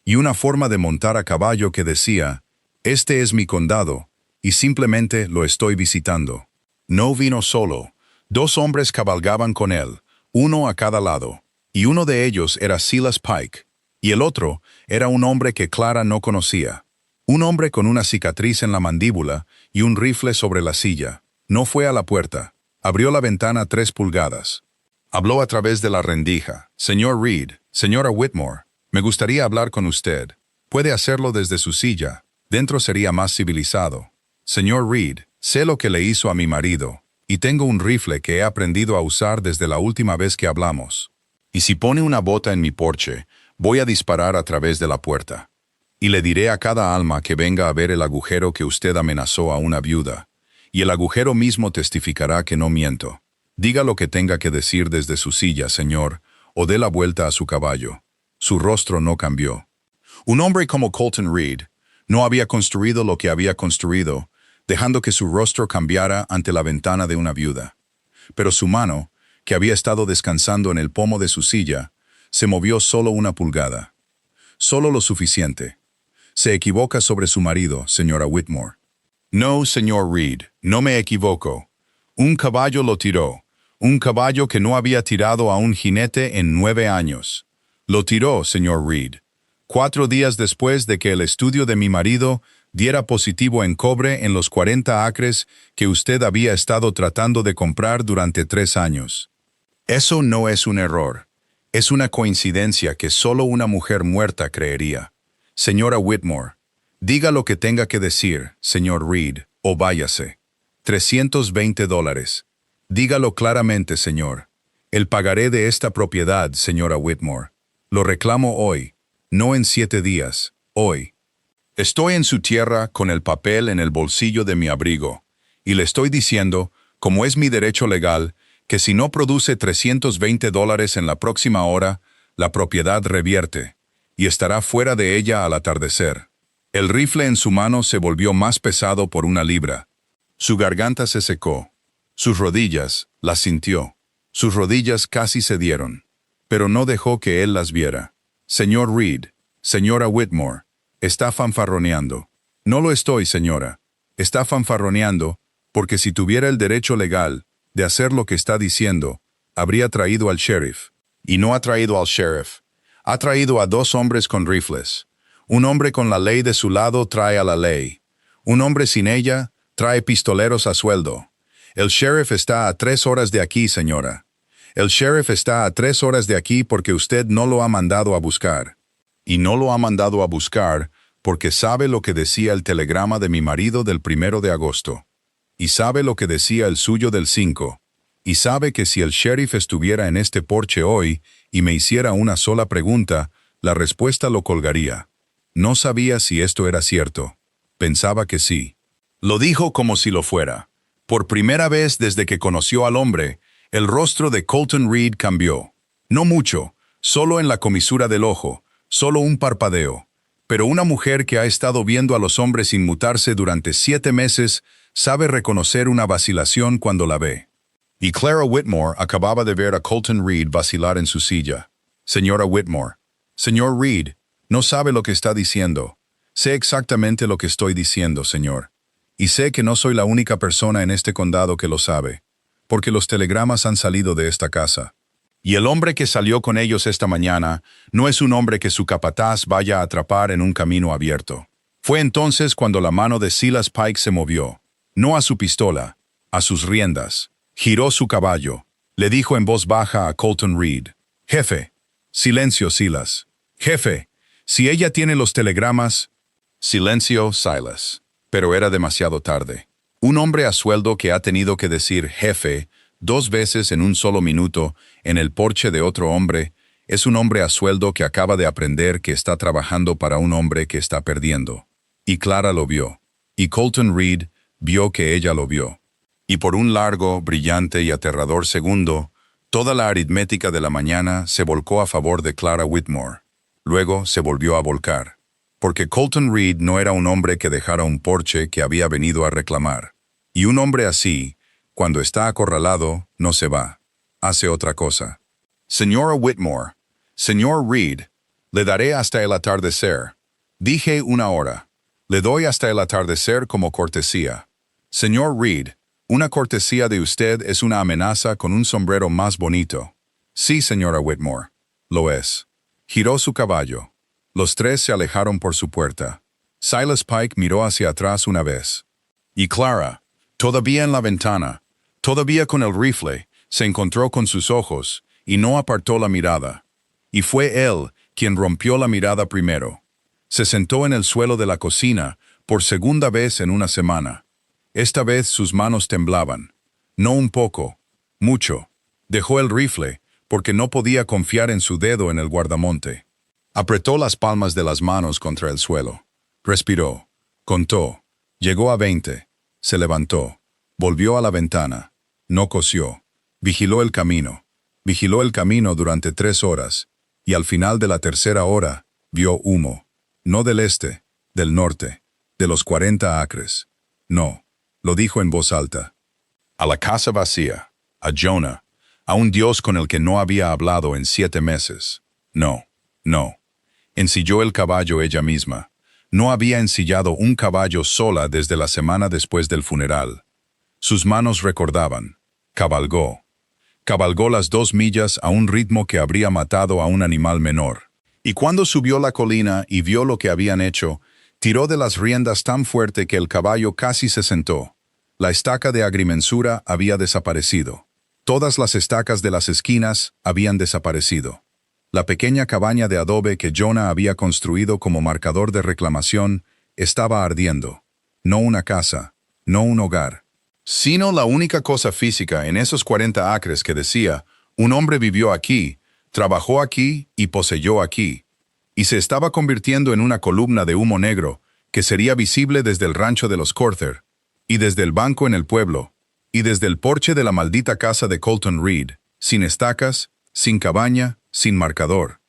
S1: y una forma de montar a caballo que decía, este es mi condado, y simplemente lo estoy visitando. No vino solo, 2 hombres cabalgaban con él, uno a cada lado, y uno de ellos era Silas Pike, y el otro era un hombre que Clara no conocía. Un hombre con una cicatriz en la mandíbula y un rifle sobre la silla. No fue a la puerta. Abrió la ventana 3 pulgadas. Habló a través de la rendija. Señor Reed, señora Whitmore, me gustaría hablar con usted. Puede hacerlo desde su silla. Dentro sería más civilizado. Señor Reed, sé lo que le hizo a mi marido, y tengo un rifle que he aprendido a usar desde la última vez que hablamos. Y si pone una bota en mi porche, voy a disparar a través de la puerta. Y le diré a cada alma que venga a ver el agujero que usted amenazó a una viuda, y el agujero mismo testificará que no miento. Diga lo que tenga que decir desde su silla, señor, o dé la vuelta a su caballo. Su rostro no cambió. Un hombre como Colton Reed no había construido lo que había construido, dejando que su rostro cambiara ante la ventana de una viuda. Pero su mano, que había estado descansando en el pomo de su silla, se movió solo 1 pulgada. Solo lo suficiente. Se equivoca sobre su marido, señora Whitmore. No, señor Reed, no me equivoco. Un caballo lo tiró. Un caballo que no había tirado a un jinete en 9 años. Lo tiró, señor Reed. 4 días después de que el estudio de mi marido diera positivo en cobre en los 40 acres que usted había estado tratando de comprar durante 3 años. Eso no es un error. Es una coincidencia que solo una mujer muerta creería. Señora Whitmore, diga lo que tenga que decir, señor Reed, o váyase. $320. Dígalo claramente, señor. El pagaré de esta propiedad, señora Whitmore. Lo reclamo hoy, no en 7 días, hoy. Estoy en su tierra con el papel en el bolsillo de mi abrigo, y le estoy diciendo, como es mi derecho legal, que si no produce $320 en la próxima hora, la propiedad revierte, y estará fuera de ella al atardecer. El rifle en su mano se volvió más pesado por 1 libra. Su garganta se secó. Sus rodillas las sintió. Sus rodillas casi cedieron, pero no dejó que él las viera. Señor Reed, señora Whitmore, está fanfarroneando. No lo estoy, señora. Está fanfarroneando porque si tuviera el derecho legal de hacer lo que está diciendo, habría traído al sheriff. Y no ha traído al sheriff. Ha traído a 2 hombres con rifles. Un hombre con la ley de su lado trae a la ley. Un hombre sin ella trae pistoleros a sueldo. El sheriff está a 3 horas de aquí, señora. El sheriff está a 3 horas de aquí porque usted no lo ha mandado a buscar. Y no lo ha mandado a buscar porque sabe lo que decía el telegrama de mi marido del 1 de agosto. Y sabe lo que decía el suyo del 5. Y sabe que si el sheriff estuviera en este porche hoy y me hiciera una sola pregunta, la respuesta lo colgaría. No sabía si esto era cierto. Pensaba que sí. Lo dijo como si lo fuera. Por primera vez desde que conoció al hombre, el rostro de Colton Reed cambió. No mucho, solo en la comisura del ojo, solo un parpadeo. Pero una mujer que ha estado viendo a los hombres inmutarse durante 7 meses sabe reconocer una vacilación cuando la ve. Y Clara Whitmore acababa de ver a Colton Reed vacilar en su silla. Señora Whitmore. Señor Reed, No sabe lo que está diciendo. Sé exactamente lo que estoy diciendo, señor. Y sé que no soy la única persona en este condado que lo sabe, porque los telegramas han salido de esta casa. Y el hombre que salió con ellos esta mañana no es un hombre que su capataz vaya a atrapar en un camino abierto. Fue entonces cuando la mano de Silas Pike se movió, no a su pistola, a sus riendas. Giró su caballo. Le dijo en voz baja a Colton Reed: «Jefe». «Silencio, Silas». «Jefe, si ella tiene los telegramas». Silencio, Silas. Pero era demasiado tarde. Un hombre a sueldo que ha tenido que decir «jefe» 2 veces en un solo minuto en el porche de otro hombre es un hombre a sueldo que acaba de aprender que está trabajando para un hombre que está perdiendo. Y Clara lo vio. Y Colton Reed vio que ella lo vio. Y por un largo, brillante y aterrador segundo, toda la aritmética de la mañana se volcó a favor de Clara Whitmore. Luego se volvió a volcar. Porque Colton Reed no era un hombre que dejara un porche que había venido a reclamar. Y un hombre así, cuando está acorralado, no se va. Hace otra cosa. «Señora Whitmore, señor Reed, le daré hasta el atardecer». Dije 1 hora. Le doy hasta el atardecer como cortesía. Señor Reed, una cortesía de usted es una amenaza con un sombrero más bonito. Sí, señora Whitmore, lo es. Giró su caballo. Los 3 se alejaron por su puerta. Silas Pike miró hacia atrás una vez. Y Clara, todavía en la ventana, todavía con el rifle, se encontró con sus ojos y no apartó la mirada. Y fue él quien rompió la mirada primero. Se sentó en el suelo de la cocina por segunda vez en una semana. Esta vez sus manos temblaban. No un poco, mucho. Dejó el rifle porque no podía confiar en su dedo en el guardamonte. Apretó las palmas de las manos contra el suelo. Respiró. Contó. Llegó a 20. Se levantó. Volvió a la ventana. No cosió. Vigiló el camino. Vigiló el camino durante 3 horas. Y al final de la tercera hora, vio humo. No del este, del norte, de los 40 acres. No. Lo dijo en voz alta. A la casa vacía, a Jonah, a un Dios con el que no había hablado en 7 meses. No, no. Ensilló el caballo ella misma. No había ensillado un caballo sola desde la semana después del funeral. Sus manos recordaban. Cabalgó. Cabalgó las 2 millas a un ritmo que habría matado a un animal menor. Y cuando subió la colina y vio lo que habían hecho, tiró de las riendas tan fuerte que el caballo casi se sentó. La estaca de agrimensura había desaparecido. Todas las estacas de las esquinas habían desaparecido. La pequeña cabaña de adobe que Jonah había construido como marcador de reclamación estaba ardiendo. No una casa, no un hogar, sino la única cosa física en esos 40 acres que decía: un hombre vivió aquí, trabajó aquí y poseyó aquí. Y se estaba convirtiendo en una columna de humo negro que sería visible desde el rancho de los Corther, y desde el banco en el pueblo, y desde el porche de la maldita casa de Colton Reed, sin estacas, sin cabaña, sin marcador.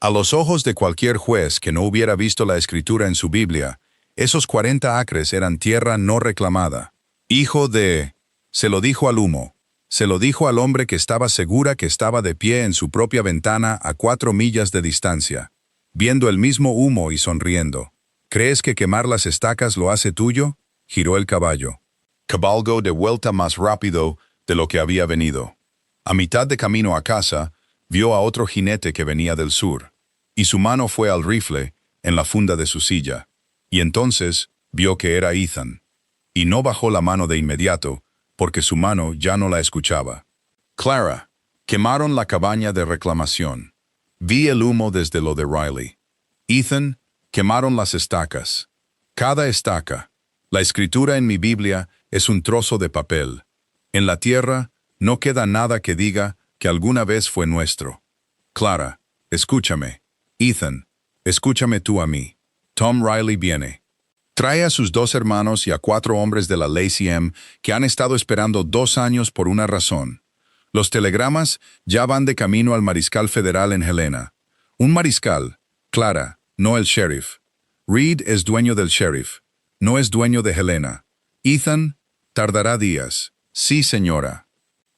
S1: A los ojos de cualquier juez que no hubiera visto la escritura en su Biblia, esos 40 acres eran tierra no reclamada. Hijo de... Se lo dijo al humo. Se lo dijo al hombre que estaba segura que estaba de pie en su propia ventana a 4 millas de distancia, viendo el mismo humo y sonriendo. ¿Crees que quemar las estacas lo hace tuyo? Giró el caballo. Cabalgó de vuelta más rápido de lo que había venido. A mitad de camino a casa, vio a otro jinete que venía del sur, y su mano fue al rifle en la funda de su silla, y entonces vio que era Ethan. Y no bajó la mano de inmediato, porque su mano ya no la escuchaba. Clara, quemaron la cabaña de reclamación. Vi el humo desde lo de Riley. Ethan, quemaron las estacas. Cada estaca. La escritura en mi Biblia es un trozo de papel. En la tierra no queda nada que diga que alguna vez fue nuestro. Clara, escúchame. Ethan, escúchame tú a mí. Tom Riley viene. Trae a sus 2 hermanos y a 4 hombres de la Lacey M que han estado esperando 2 años por una razón. Los telegramas ya van de camino al mariscal federal en Helena. Un mariscal, Clara, no el sheriff. Reed es dueño del sheriff. No es dueño de Helena. Ethan, tardará días. Sí, señora.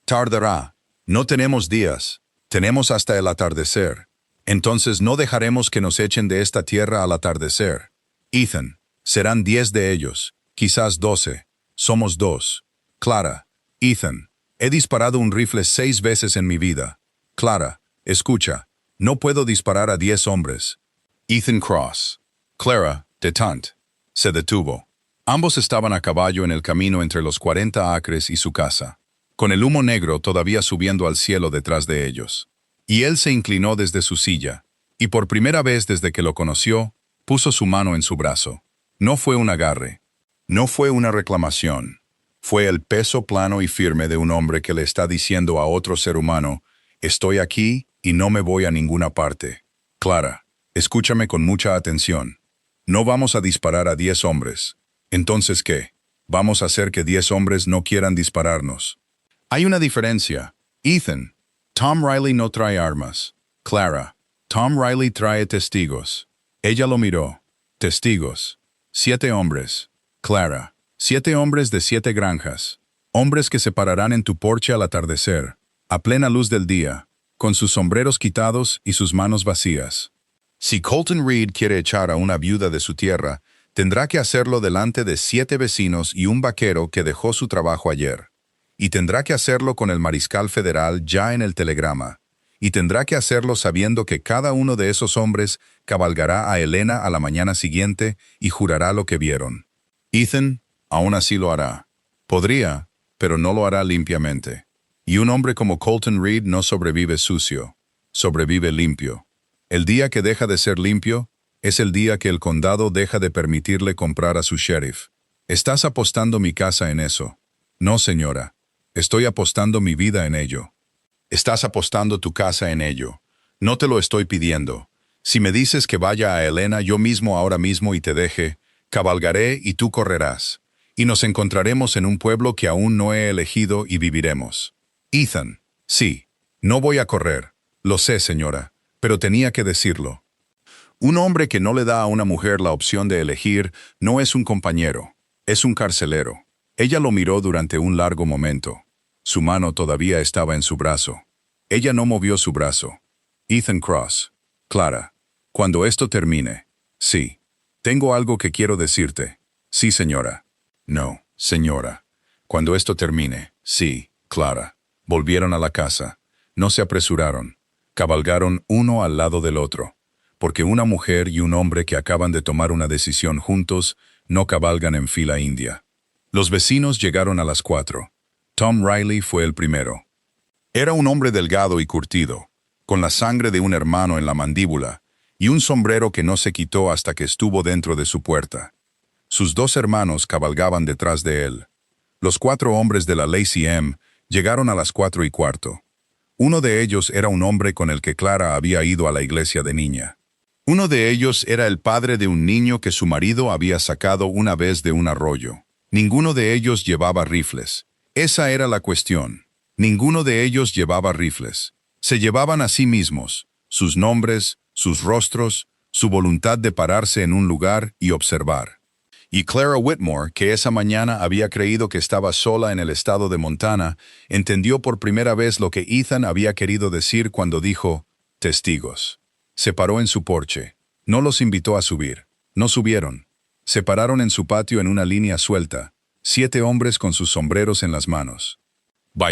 S1: Tardará. No tenemos días. Tenemos hasta el atardecer. Entonces no dejaremos que nos echen de esta tierra al atardecer. Ethan, serán 10 de ellos, quizás 12. Somos 2. Clara, Ethan, he disparado un rifle 6 veces en mi vida. Clara, escucha, no puedo disparar a 10 hombres. Ethan Cross. Clara, detente. Se detuvo. Ambos estaban a caballo en el camino entre los 40 acres y su casa, con el humo negro todavía subiendo al cielo detrás de ellos. Y él se inclinó desde su silla, y por primera vez desde que lo conoció, puso su mano en su brazo. No fue un agarre, no fue una reclamación, fue el peso plano y firme de un hombre que le está diciendo a otro ser humano, estoy aquí y no me voy a ninguna parte. Clara, escúchame con mucha atención. No vamos a disparar a 10 hombres. Entonces, ¿qué? Vamos a hacer que 10 hombres no quieran dispararnos. Hay una diferencia. Ethan, Tom Riley no trae armas. Clara, Tom Riley trae testigos. Ella lo miró. Testigos. 7 hombres. Clara, 7 hombres de 7 granjas. Hombres que se pararán en tu porche al atardecer, a plena luz del día, con sus sombreros quitados y sus manos vacías. Si Colton Reed quiere echar a una viuda de su tierra, tendrá que hacerlo delante de 7 vecinos y un vaquero que dejó su trabajo ayer. Y tendrá que hacerlo con el mariscal federal ya en el telegrama. Y tendrá que hacerlo sabiendo que cada uno de esos hombres cabalgará a Helena a la mañana siguiente y jurará lo que vieron. Ethan, aún así lo hará. Podría, pero no lo hará limpiamente. Y un hombre como Colton Reed no sobrevive sucio, sobrevive limpio. El día que deja de ser limpio, es el día que el condado deja de permitirle comprar a su sheriff. ¿Estás apostando mi casa en eso? No, señora. Estoy apostando mi vida en ello. Estás apostando tu casa en ello. No te lo estoy pidiendo. Si me dices que vaya a Helena yo mismo ahora mismo y te deje, cabalgaré y tú correrás. Y nos encontraremos en un pueblo que aún no he elegido y viviremos. Ethan, sí, no voy a correr. Lo sé, señora, pero tenía que decirlo. Un hombre que no le da a una mujer la opción de elegir no es un compañero, es un carcelero. Ella lo miró durante un largo momento. Su mano todavía estaba en su brazo. Ella no movió su brazo. Ethan Cross. Clara, cuando esto termine. Sí. Tengo algo que quiero decirte. Sí, señora. No, señora. Cuando esto termine. Sí, Clara. Volvieron a la casa. No se apresuraron. Cabalgaron uno al lado del otro. Porque una mujer y un hombre que acaban de tomar una decisión juntos no cabalgan en fila india. Los vecinos llegaron a las 4. Tom Riley fue el primero. Era un hombre delgado y curtido, con la sangre de un hermano en la mandíbula y un sombrero que no se quitó hasta que estuvo dentro de su puerta. Sus 2 hermanos cabalgaban detrás de él. Los 4 hombres de la Lacey M llegaron a las 4:15. Uno de ellos era un hombre con el que Clara había ido a la iglesia de niña. Uno de ellos era el padre de un niño que su marido había sacado una vez de un arroyo. Ninguno de ellos llevaba rifles. Esa era la cuestión. Ninguno de ellos llevaba rifles. Se llevaban a sí mismos, sus nombres, sus rostros, su voluntad de pararse en un lugar y observar. Y Clara Whitmore, que esa mañana había creído que estaba sola en el estado de Montana, entendió por primera vez lo que Ethan había querido decir cuando dijo, testigos. Se paró en su porche. No los invitó a subir. No subieron. Se pararon en su patio en una línea suelta, 7 hombres con sus sombreros en las manos.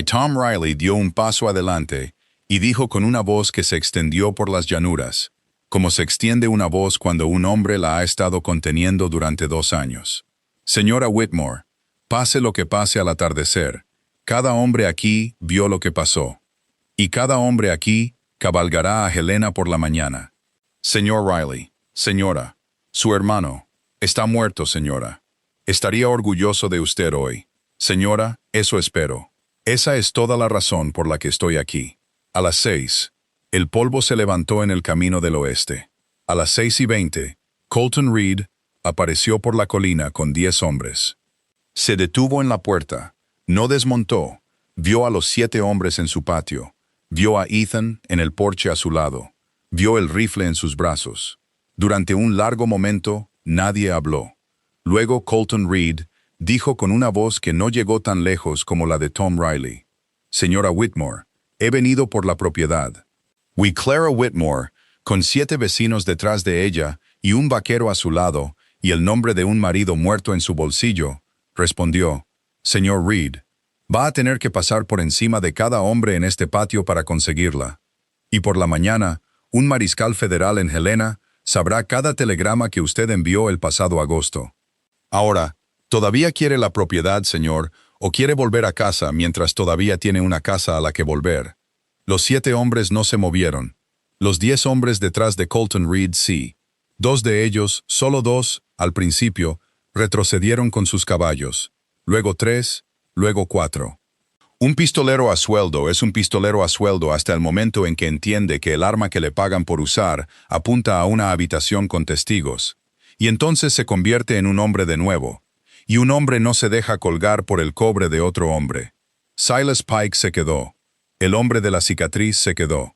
S1: Tom Riley dio un paso adelante y dijo con una voz que se extendió por las llanuras, como se extiende una voz cuando un hombre la ha estado conteniendo durante 2 años. Señora Whitmore, pase lo que pase al atardecer, cada hombre aquí vio lo que pasó. Y cada hombre aquí cabalgará a Helena por la mañana. Señor Riley, señora, su hermano, está muerto, señora. Estaría orgulloso de usted hoy. Señora, eso espero. Esa es toda la razón por la que estoy aquí. A las 6, el polvo se levantó en el camino del oeste. A las 6:20, Colton Reed apareció por la colina con 10 hombres. Se detuvo en la puerta, no desmontó, vio a los 7 hombres en su patio, vio a Ethan en el porche a su lado, vio el rifle en sus brazos. Durante un largo momento, nadie habló. Luego Colton Reed dijo con una voz que no llegó tan lejos como la de Tom Riley. Señora Whitmore, he venido por la propiedad. Clara Whitmore con 7 vecinos detrás de ella y un vaquero a su lado, y el nombre de un marido muerto en su bolsillo, respondió: «Señor Reed, va a tener que pasar por encima de cada hombre en este patio para conseguirla. Y por la mañana, un mariscal federal en Helena sabrá cada telegrama que usted envió el pasado agosto. Ahora, ¿todavía quiere la propiedad, señor, o quiere volver a casa mientras todavía tiene una casa a la que volver?» Los 7 hombres no se movieron. Los 10 hombres detrás de Colton Reed sí. 2 de ellos, solo 2, al principio, retrocedieron con sus caballos. Luego 3, luego 4. Un pistolero a sueldo es un pistolero a sueldo hasta el momento en que entiende que el arma que le pagan por usar apunta a una habitación con testigos, y entonces se convierte en un hombre de nuevo, y un hombre no se deja colgar por el cobre de otro hombre. Silas Pike se quedó. El hombre de la cicatriz se quedó.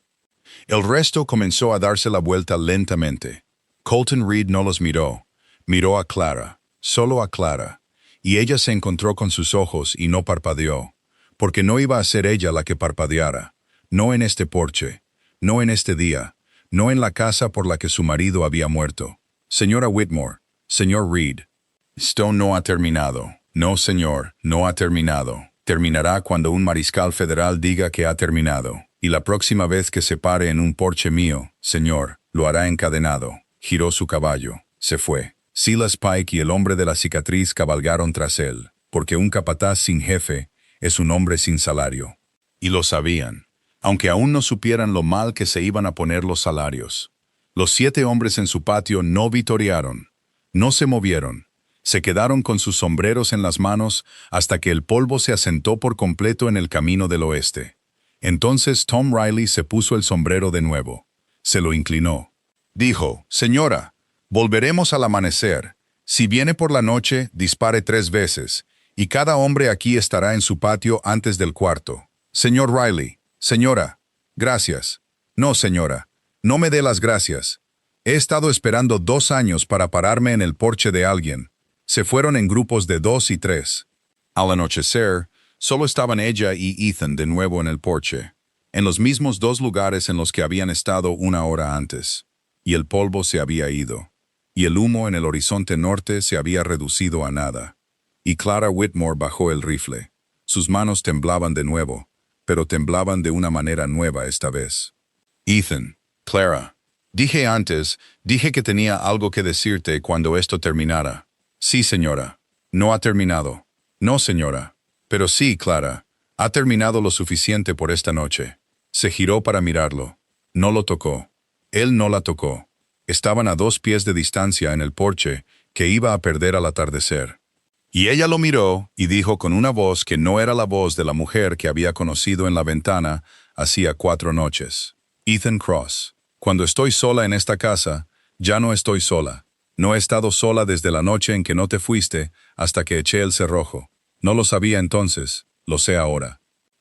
S1: El resto comenzó a darse la vuelta lentamente. Colton Reed no los miró. Miró a Clara, solo a Clara, y ella se encontró con sus ojos y no parpadeó, porque no iba a ser ella la que parpadeara, no en este porche, no en este día, no en la casa por la que su marido había muerto. «Señora Whitmore, señor Reed, esto no ha terminado. No, señor, no ha terminado. Terminará cuando un mariscal federal diga que ha terminado. Y la próxima vez que se pare en un porche mío, señor, lo hará encadenado». Giró su caballo. Se fue. Silas Pike y el hombre de la cicatriz cabalgaron tras él, porque un capataz sin jefe es un hombre sin salario. Y lo sabían, aunque aún no supieran lo mal que se iban a poner los salarios. Los 7 hombres en su patio no vitorearon, no se movieron, se quedaron con sus sombreros en las manos hasta que el polvo se asentó por completo en el camino del oeste. Entonces Tom Riley se puso el sombrero de nuevo. Se lo inclinó. Dijo: «Señora, volveremos al amanecer. Si viene por la noche, dispare 3 veces, y cada hombre aquí estará en su patio antes del cuarto. Señor Riley, señora, gracias». «No, señora, no me dé las gracias. He estado esperando 2 años para pararme en el porche de alguien». Se fueron en grupos de 2 y 3. Al anochecer, solo estaban ella y Ethan de nuevo en el porche, en los mismos 2 lugares en los que habían estado 1 hora antes. Y el polvo se había ido, y el humo en el horizonte norte se había reducido a nada. Y Clara Whitmore bajó el rifle. Sus manos temblaban de nuevo, pero temblaban de una manera nueva esta vez. «Ethan, Clara, dije que tenía algo que decirte cuando esto terminara». «Sí, señora». «No ha terminado». «No, señora». «Pero sí, Clara, ha terminado lo suficiente por esta noche». Se giró para mirarlo. No lo tocó. Él no la tocó. Estaban a 2 pies de distancia en el porche que iba a perder al atardecer. Y ella lo miró y dijo con una voz que no era la voz de la mujer que había conocido en la ventana hacía 4 noches. «Ethan Cross, cuando estoy sola en esta casa, ya no estoy sola. No he estado sola desde la noche en que no te fuiste hasta que eché el cerrojo. No lo sabía entonces, lo sé ahora.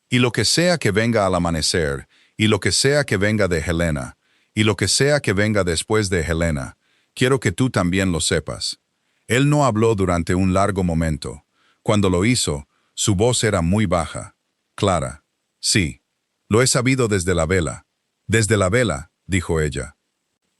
S1: Y lo que sea que venga al amanecer, y lo que sea que venga de Helena, y lo que sea que venga después de Helena, quiero que tú también lo sepas». Él no habló durante un largo momento. Cuando lo hizo, su voz era muy baja. «Clara, sí, lo he sabido desde la vela». «Desde la vela», dijo ella.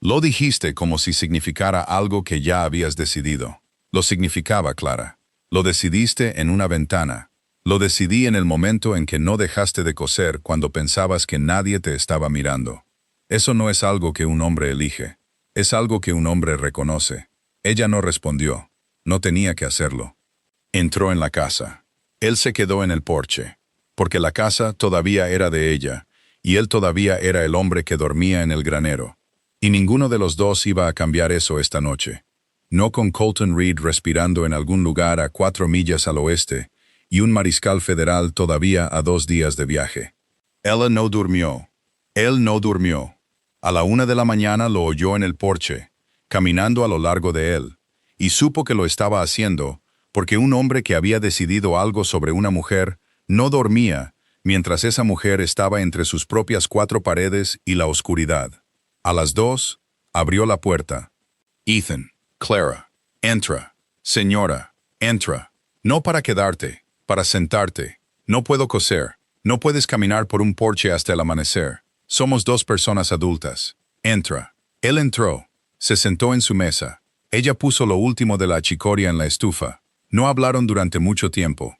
S1: «Lo dijiste como si significara algo que ya habías decidido». «Lo significaba, Clara. Lo decidiste en una ventana. Lo decidí en el momento en que no dejaste de coser cuando pensabas que nadie te estaba mirando. Eso no es algo que un hombre elige. Es algo que un hombre reconoce». Ella no respondió. No tenía que hacerlo. Entró en la casa. Él se quedó en el porche, porque la casa todavía era de ella, y él todavía era el hombre que dormía en el granero. Y ninguno de los dos iba a cambiar eso esta noche. No con Colton Reed respirando en algún lugar a 4 millas al oeste, y un mariscal federal todavía a 2 días de viaje. Ella no durmió. Él no durmió. A la 1 de la mañana lo oyó en el porche, caminando a lo largo de él, y supo que lo estaba haciendo porque un hombre que había decidido algo sobre una mujer no dormía mientras esa mujer estaba entre sus propias 4 paredes y la oscuridad. A las 2, abrió la puerta. «Ethan, Clara, entra. Señora, entra. No para quedarte, para sentarte. No puedo coser. No puedes caminar por un porche hasta el amanecer. Somos 2 personas adultas. Entra». Él entró, se sentó en su mesa. Ella puso lo último de la chicoria en la estufa. No hablaron durante mucho tiempo.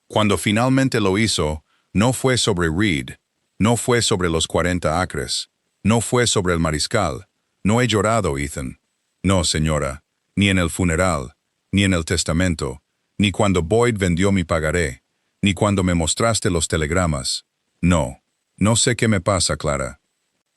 S1: Cuando finalmente lo hizo, no fue sobre Reed, no fue sobre los 40 acres, no fue sobre el mariscal. No he llorado, Ethan. No, señora, ni en el funeral, ni en el testamento, ni cuando Boyd vendió mi pagaré, ni cuando me mostraste los telegramas. No, no sé qué me pasa, Clara.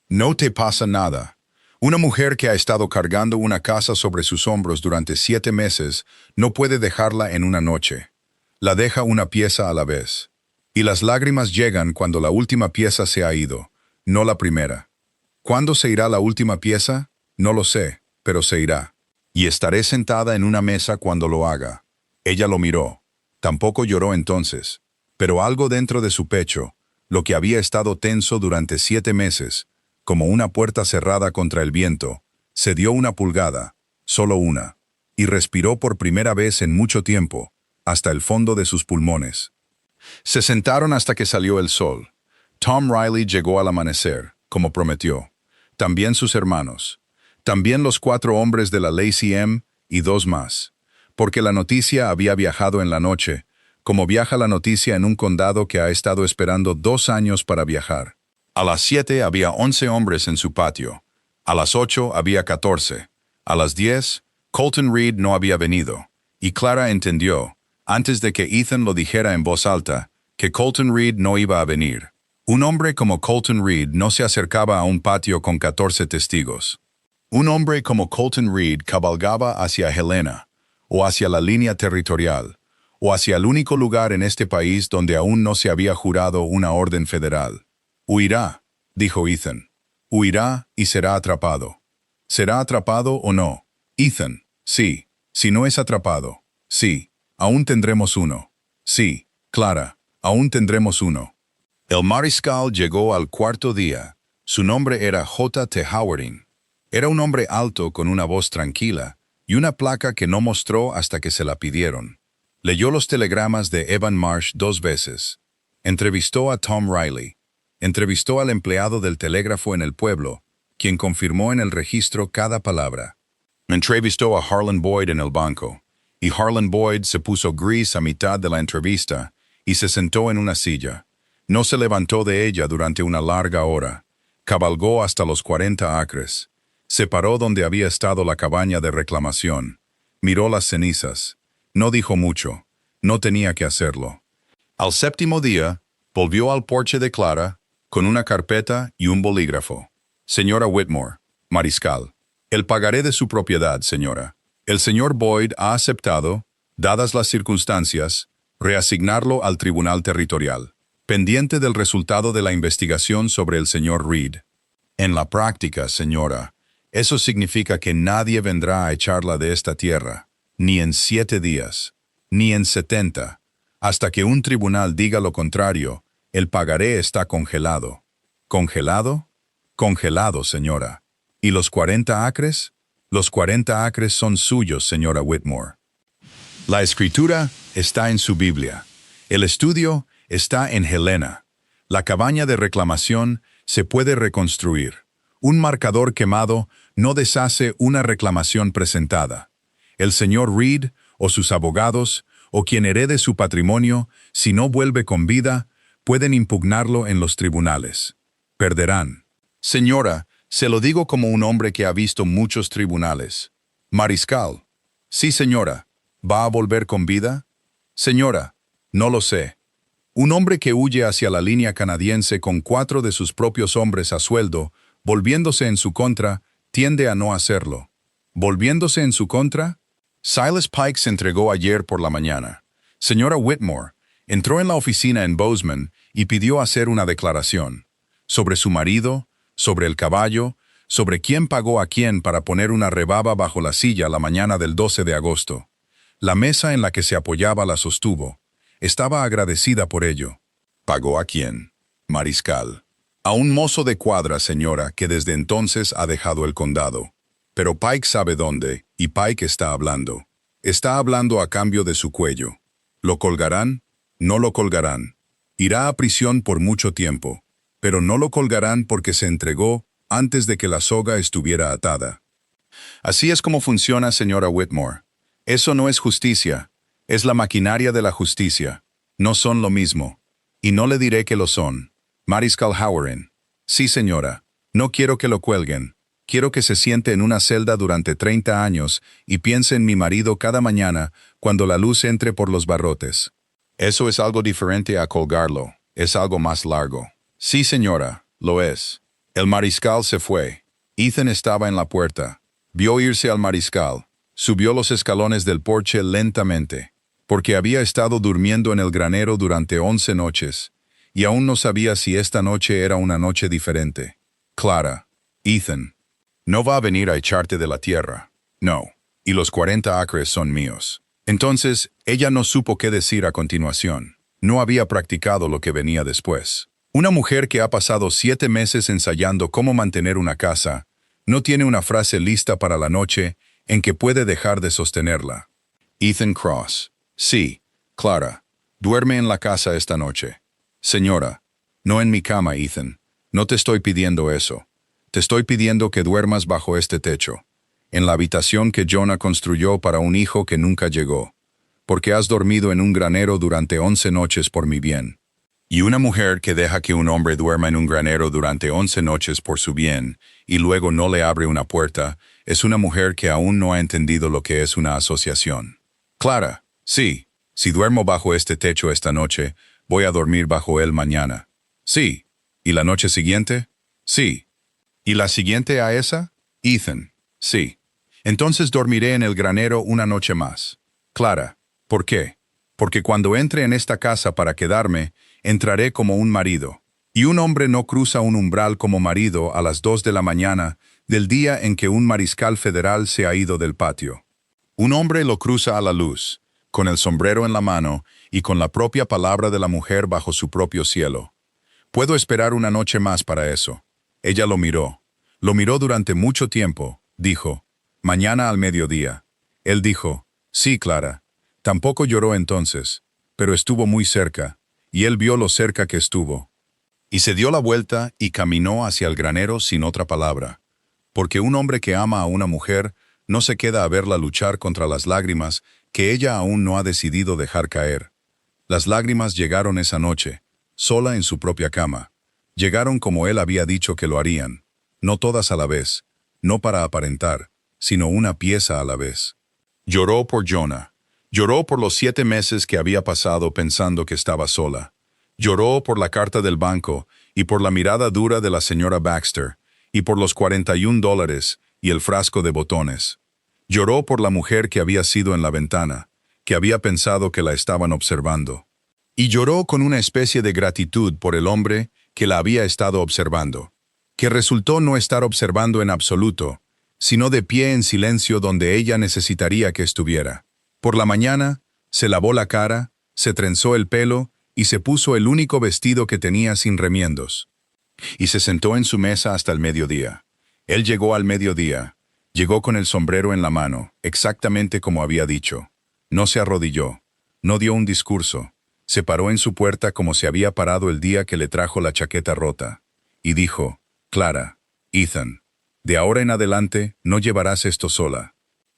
S1: No te pasa nada. Una mujer que ha estado cargando una casa sobre sus hombros durante 7 meses no puede dejarla en una noche. La deja una pieza a la vez. Y las lágrimas llegan cuando la última pieza se ha ido, no la primera. ¿Cuándo se irá la última pieza? No lo sé, pero se irá. Y estaré sentada en una mesa cuando lo haga. Ella lo miró. Tampoco lloró entonces, pero algo dentro de su pecho, lo que había estado tenso durante 7 meses, como una puerta cerrada contra el viento, se dio una pulgada, solo una, y respiró por primera vez en mucho tiempo, hasta el fondo de sus pulmones. Se sentaron hasta que salió el sol. Tom Riley llegó al amanecer, como prometió. También sus hermanos. También los 4 hombres de la Lacey M y 2 más. Porque la noticia había viajado en la noche, como viaja la noticia en un condado que ha estado esperando 2 años para viajar. A las 7 había 11 hombres en su patio. A las 8 había 14. A las 10, Colton Reed no había venido. Y Clara entendió, antes de que Ethan lo dijera en voz alta, que Colton Reed no iba a venir. Un hombre como Colton Reed no se acercaba a un patio con 14 testigos. Un hombre como Colton Reed cabalgaba hacia Helena, o hacia la línea territorial, o hacia el único lugar en este país donde aún no se había jurado una orden federal. Huirá, dijo Ethan. Huirá y será atrapado. ¿Será atrapado o no? Ethan, sí. Si no es atrapado, sí. Aún tendremos uno. Sí, Clara, aún tendremos uno. El mariscal llegó al 4.º día. Su nombre era J.T. Howarding. Era un hombre alto con una voz tranquila y una placa que no mostró hasta que se la pidieron. Leyó los telegramas de Evan Marsh 2 veces. Entrevistó a Tom Riley. Entrevistó al empleado del telégrafo en el pueblo, quien confirmó en el registro cada palabra. Entrevistó a Harlan Boyd en el banco, y Harlan Boyd se puso gris a mitad de la entrevista y se sentó en una silla. No se levantó de ella durante una larga hora. Cabalgó hasta los 40 acres. Se paró donde había estado la cabaña de reclamación. Miró las cenizas. No dijo mucho. No tenía que hacerlo. Al 7.º día, volvió al porche de Clara, con una carpeta y un bolígrafo. Señora Whitmore, mariscal, el pagaré de su propiedad, señora. El señor Boyd ha aceptado, dadas las circunstancias, reasignarlo al Tribunal Territorial, pendiente del resultado de la investigación sobre el señor Reed. En la práctica, señora, eso significa que nadie vendrá a echarla de esta tierra, ni en 7 días, ni en 70. Hasta que un tribunal diga lo contrario, el pagaré está congelado. ¿Congelado? Congelado, señora. ¿Y los 40 acres? Los 40 acres son suyos, señora Whitmore. La escritura está en su Biblia. El estudio está en Helena. La cabaña de reclamación se puede reconstruir. Un marcador quemado no deshace una reclamación presentada. El señor Reed, o sus abogados, o quien herede su patrimonio, si no vuelve con vida, pueden impugnarlo en los tribunales. Perderán. Señora, se lo digo como un hombre que ha visto muchos tribunales. Mariscal. Sí, señora. ¿Va a volver con vida? Señora, no lo sé. Un hombre que huye hacia la línea canadiense con 4 de sus propios hombres a sueldo, volviéndose en su contra, tiende a no hacerlo. ¿Volviéndose en su contra? Silas Pike se entregó ayer por la mañana. Señora Whitmore entró en la oficina en Bozeman y pidió hacer una declaración. Sobre su marido, sobre el caballo, sobre quién pagó a quién para poner una rebaba bajo la silla la mañana del 12 de agosto. La mesa en la que se apoyaba la sostuvo. Estaba agradecida por ello. ¿Pagó a quién? Mariscal. A un mozo de cuadra, señora, que desde entonces ha dejado el condado. Pero Pike sabe dónde, y Pike está hablando. Está hablando a cambio de su cuello. ¿Lo colgarán? No lo colgarán. Irá a prisión por mucho tiempo, pero no lo colgarán porque se entregó antes de que la soga estuviera atada. Así es como funciona, señora Whitmore. Eso no es justicia, es la maquinaria de la justicia. No son lo mismo. Y no le diré que lo son. Mariscal Halloran. Sí, señora. No quiero que lo cuelguen. Quiero que se siente en una celda durante 30 años y piense en mi marido cada mañana cuando la luz entre por los barrotes. Eso es algo diferente a colgarlo. Es algo más largo. Sí, señora, lo es. El mariscal se fue. Ethan estaba en la puerta. Vio irse al mariscal. Subió los escalones del porche lentamente, porque había estado durmiendo en el granero durante 11 noches, y aún no sabía si esta noche era una noche diferente. Clara, Ethan, no va a venir a echarte de la tierra. No, y los 40 acres son míos. Entonces, ella no supo qué decir a continuación. No había practicado lo que venía después. Una mujer que ha pasado 7 meses ensayando cómo mantener una casa, no tiene una frase lista para la noche en que puede dejar de sostenerla. Ethan Cross. Sí, Clara, duerme en la casa esta noche. Señora, no en mi cama, Ethan. No te estoy pidiendo eso. Te estoy pidiendo que duermas bajo este techo, en la habitación que Jonah construyó para un hijo que nunca llegó, porque has dormido en un granero durante 11 noches por mi bien. Y una mujer que deja que un hombre duerma en un granero durante 11 noches por su bien, y luego no le abre una puerta, es una mujer que aún no ha entendido lo que es una asociación. Clara, sí, si duermo bajo este techo esta noche, voy a dormir bajo él mañana. Sí. ¿Y la noche siguiente? Sí. ¿Y la siguiente a esa? Ethan, sí. Entonces dormiré en el granero una noche más. Clara, ¿por qué? Porque cuando entre en esta casa para quedarme, entraré como un marido. Y un hombre no cruza un umbral como marido a las 2 de la mañana del día en que un mariscal federal se ha ido del patio. Un hombre lo cruza a la luz, con el sombrero en la mano y con la propia palabra de la mujer bajo su propio cielo. Puedo esperar una noche más para eso. Ella lo miró. Lo miró durante mucho tiempo. Dijo, mañana al mediodía. Él dijo, sí, Clara. Tampoco lloró entonces, pero estuvo muy cerca, y él vio lo cerca que estuvo. Y se dio la vuelta y caminó hacia el granero sin otra palabra, porque un hombre que ama a una mujer no se queda a verla luchar contra las lágrimas que ella aún no ha decidido dejar caer. Las lágrimas llegaron esa noche, sola en su propia cama. Llegaron como él había dicho que lo harían, no todas a la vez, no para aparentar, sino una pieza a la vez. Lloró por Jonah. Lloró por los 7 meses que había pasado pensando que estaba sola. Lloró por la carta del banco y por la mirada dura de la señora Baxter y por los $41 y el frasco de botones. Lloró por la mujer que había sido en la ventana, que había pensado que la estaban observando. Y lloró con una especie de gratitud por el hombre que la había estado observando, que resultó no estar observando en absoluto, sino de pie en silencio donde ella necesitaría que estuviera. Por la mañana, se lavó la cara, se trenzó el pelo y se puso el único vestido que tenía sin remiendos. Y se sentó en su mesa hasta el mediodía. Él llegó al mediodía. Llegó con el sombrero en la mano, exactamente como había dicho. No se arrodilló. No dio un discurso. Se paró en su puerta como se había parado el día que le trajo la chaqueta rota. Y dijo, Clara, Ethan, de ahora en adelante no llevarás esto sola.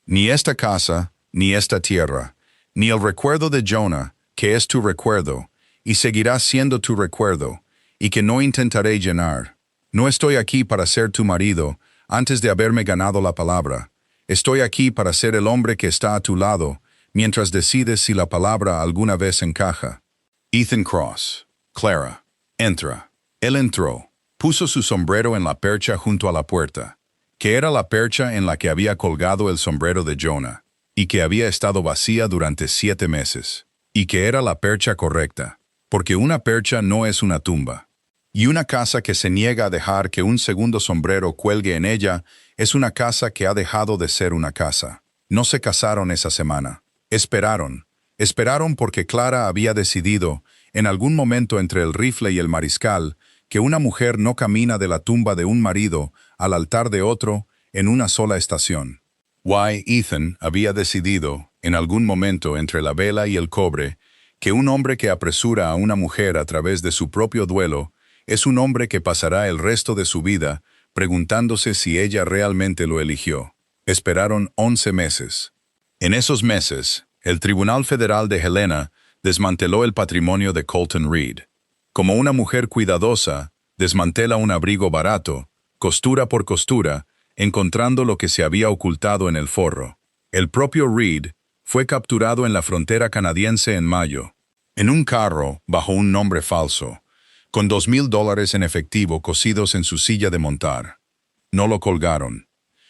S1: Ni esta casa, ni esta tierra, ni el recuerdo de Jonah, que es tu recuerdo, y seguirá siendo tu recuerdo, y que no intentaré llenar. No estoy aquí para ser tu marido, antes de haberme ganado la palabra. Estoy aquí para ser el hombre que está a tu lado, mientras decides si la palabra alguna vez encaja. Ethan Cross. Clara. Entra. Él entró. Puso su sombrero en la percha junto a la puerta, que era la percha en la que había colgado el sombrero de Jonah, y que había estado vacía durante 7 meses, y que era la percha correcta, porque una percha no es una tumba. Y una casa que se niega a dejar que un segundo sombrero cuelgue en ella es una casa que ha dejado de ser una casa. No se casaron esa semana. Esperaron. Esperaron porque Clara había decidido, en algún momento entre el rifle y el mariscal, que una mujer no camina de la tumba de un marido al altar de otro en una sola estación. Ethan había decidido, en algún momento entre la vela y el cobre, que un hombre que apresura a una mujer a través de su propio duelo es un hombre que pasará el resto de su vida preguntándose si ella realmente lo eligió. Esperaron 11 meses. En esos meses, el Tribunal Federal de Helena desmanteló el patrimonio de Colton Reed. Como una mujer cuidadosa, desmantela un abrigo barato, costura por costura, encontrando lo que se había ocultado en el forro. El propio Reed fue capturado en la frontera canadiense en mayo, en un carro bajo un nombre falso, con $2,000 en efectivo cosidos en su silla de montar. No lo colgaron.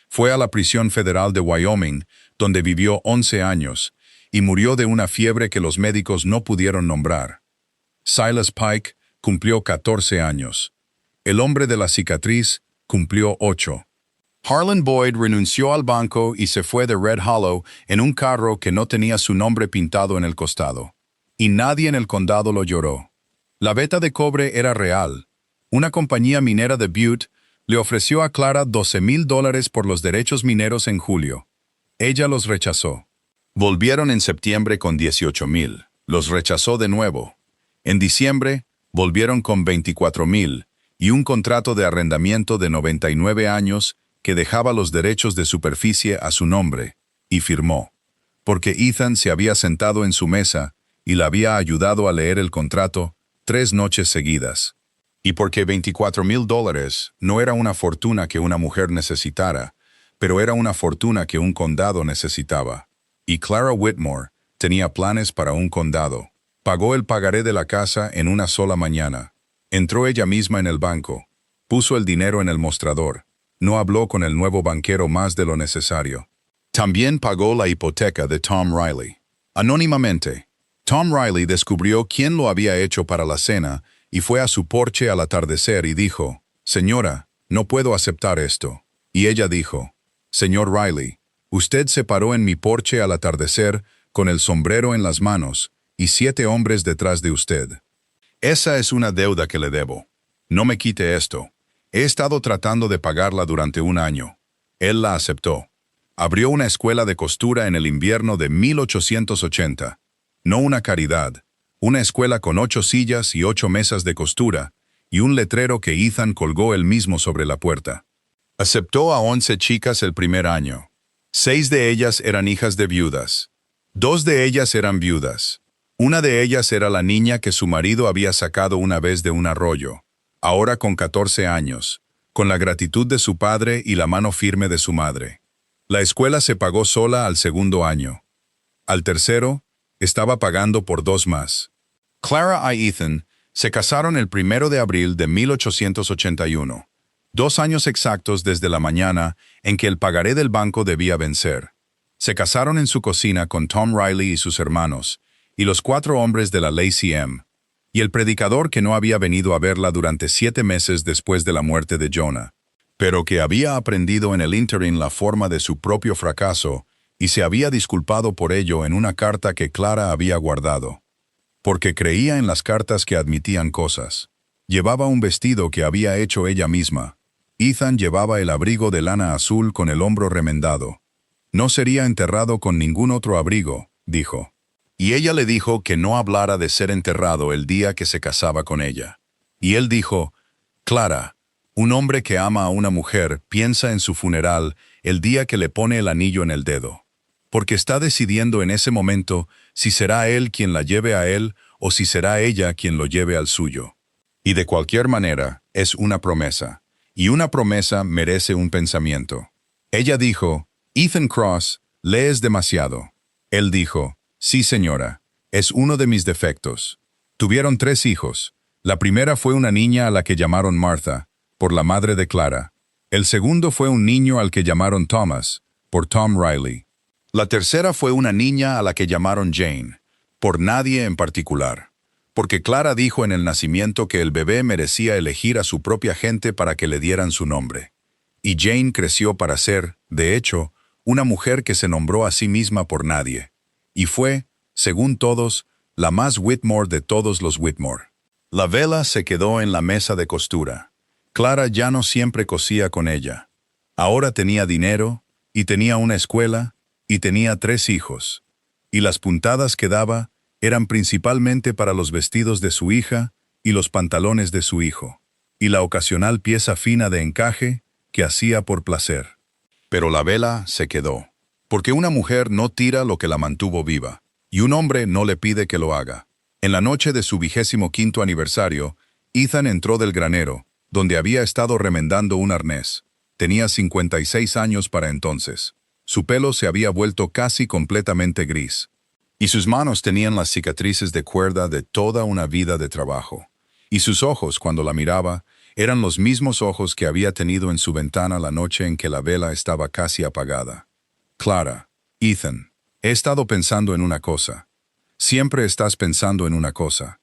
S1: Fue a la prisión federal de Wyoming, donde vivió 11 años, y murió de una fiebre que los médicos no pudieron nombrar. Silas Pike cumplió 14 años. El hombre de la cicatriz cumplió 8. Harlan Boyd renunció al banco y se fue de Red Hollow en un carro que no tenía su nombre pintado en el costado. Y nadie en el condado lo lloró. La veta de cobre era real. Una compañía minera de Butte le ofreció a Clara $12,000 por los derechos mineros en julio. Ella los rechazó. Volvieron en septiembre con $18,000. Los rechazó de nuevo. En diciembre, volvieron con $24,000 y un contrato de arrendamiento de 99 años que dejaba los derechos de superficie a su nombre, y firmó. Porque Ethan se había sentado en su mesa y la había ayudado a leer el contrato 3 noches seguidas. Y porque $24,000 no era una fortuna que una mujer necesitara, pero era una fortuna que un condado necesitaba. Y Clara Whitmore tenía planes para un condado. Pagó el pagaré de la casa en una sola mañana. Entró ella misma en el banco. Puso el dinero en el mostrador. No habló con el nuevo banquero más de lo necesario. También pagó la hipoteca de Tom Riley. Anónimamente, Tom Riley descubrió quién lo había hecho para la cena y fue a su porche al atardecer y dijo, «Señora, no puedo aceptar esto». Y ella dijo, «Señor Riley, usted se paró en mi porche al atardecer con el sombrero en las manos y 7 hombres detrás de usted. Esa es una deuda que le debo. No me quite esto. He estado tratando de pagarla durante un año». Él la aceptó. Abrió una escuela de costura en el invierno de 1880. No una caridad. Una escuela con 8 sillas y 8 mesas de costura, y un letrero que Ethan colgó él mismo sobre la puerta. Aceptó a 11 chicas el primer año. 6 de ellas eran hijas de viudas. 2 de ellas eran viudas. Una de ellas era la niña que su marido había sacado una vez de un arroyo, ahora con 14 años, con la gratitud de su padre y la mano firme de su madre. La escuela se pagó sola al segundo año. Al tercero, estaba pagando por 2 más. Clara y Ethan se casaron el 1 de abril de 1881, 2 años exactos desde la mañana en que el pagaré del banco debía vencer. Se casaron en su cocina con Tom Riley y sus hermanos, y los 4 hombres de la Lacey M., y el predicador que no había venido a verla durante 7 meses después de la muerte de Jonah, pero que había aprendido en el ínterin la forma de su propio fracaso y se había disculpado por ello en una carta que Clara había guardado. Porque creía en las cartas que admitían cosas. Llevaba un vestido que había hecho ella misma. Ethan llevaba el abrigo de lana azul con el hombro remendado. No sería enterrado con ningún otro abrigo, dijo. Y ella le dijo que no hablara de ser enterrado el día que se casaba con ella. Y él dijo, «Clara, un hombre que ama a una mujer piensa en su funeral el día que le pone el anillo en el dedo, porque está decidiendo en ese momento si será él quien la lleve a él o si será ella quien lo lleve al suyo. Y de cualquier manera, es una promesa, y una promesa merece un pensamiento». Ella dijo, «Ethan Cross, lees demasiado». Él dijo, «Sí, señora, es uno de mis defectos». Tuvieron 3 hijos. La primera fue una niña a la que llamaron Martha, por la madre de Clara. El segundo fue un niño al que llamaron Thomas, por Tom Riley. La tercera fue una niña a la que llamaron Jane, por nadie en particular, porque Clara dijo en el nacimiento que el bebé merecía elegir a su propia gente para que le dieran su nombre. Y Jane creció para ser, de hecho, una mujer que se nombró a sí misma por nadie, y fue, según todos, la más Whitmore de todos los Whitmore. La vela se quedó en la mesa de costura. Clara ya no siempre cosía con ella. Ahora tenía dinero, y tenía una escuela, y tenía 3 hijos. Y las puntadas que daba eran principalmente para los vestidos de su hija y los pantalones de su hijo. Y la ocasional pieza fina de encaje que hacía por placer. Pero la vela se quedó, porque una mujer no tira lo que la mantuvo viva, y un hombre no le pide que lo haga. En la noche de su 25º aniversario, Ethan entró del granero, donde había estado remendando un arnés. Tenía 56 años para entonces. Su pelo se había vuelto casi completamente gris, y sus manos tenían las cicatrices de cuerda de toda una vida de trabajo. Y sus ojos, cuando la miraba, eran los mismos ojos que había tenido en su ventana la noche en que la vela estaba casi apagada. Clara, Ethan, he estado pensando en una cosa. Siempre estás pensando en una cosa.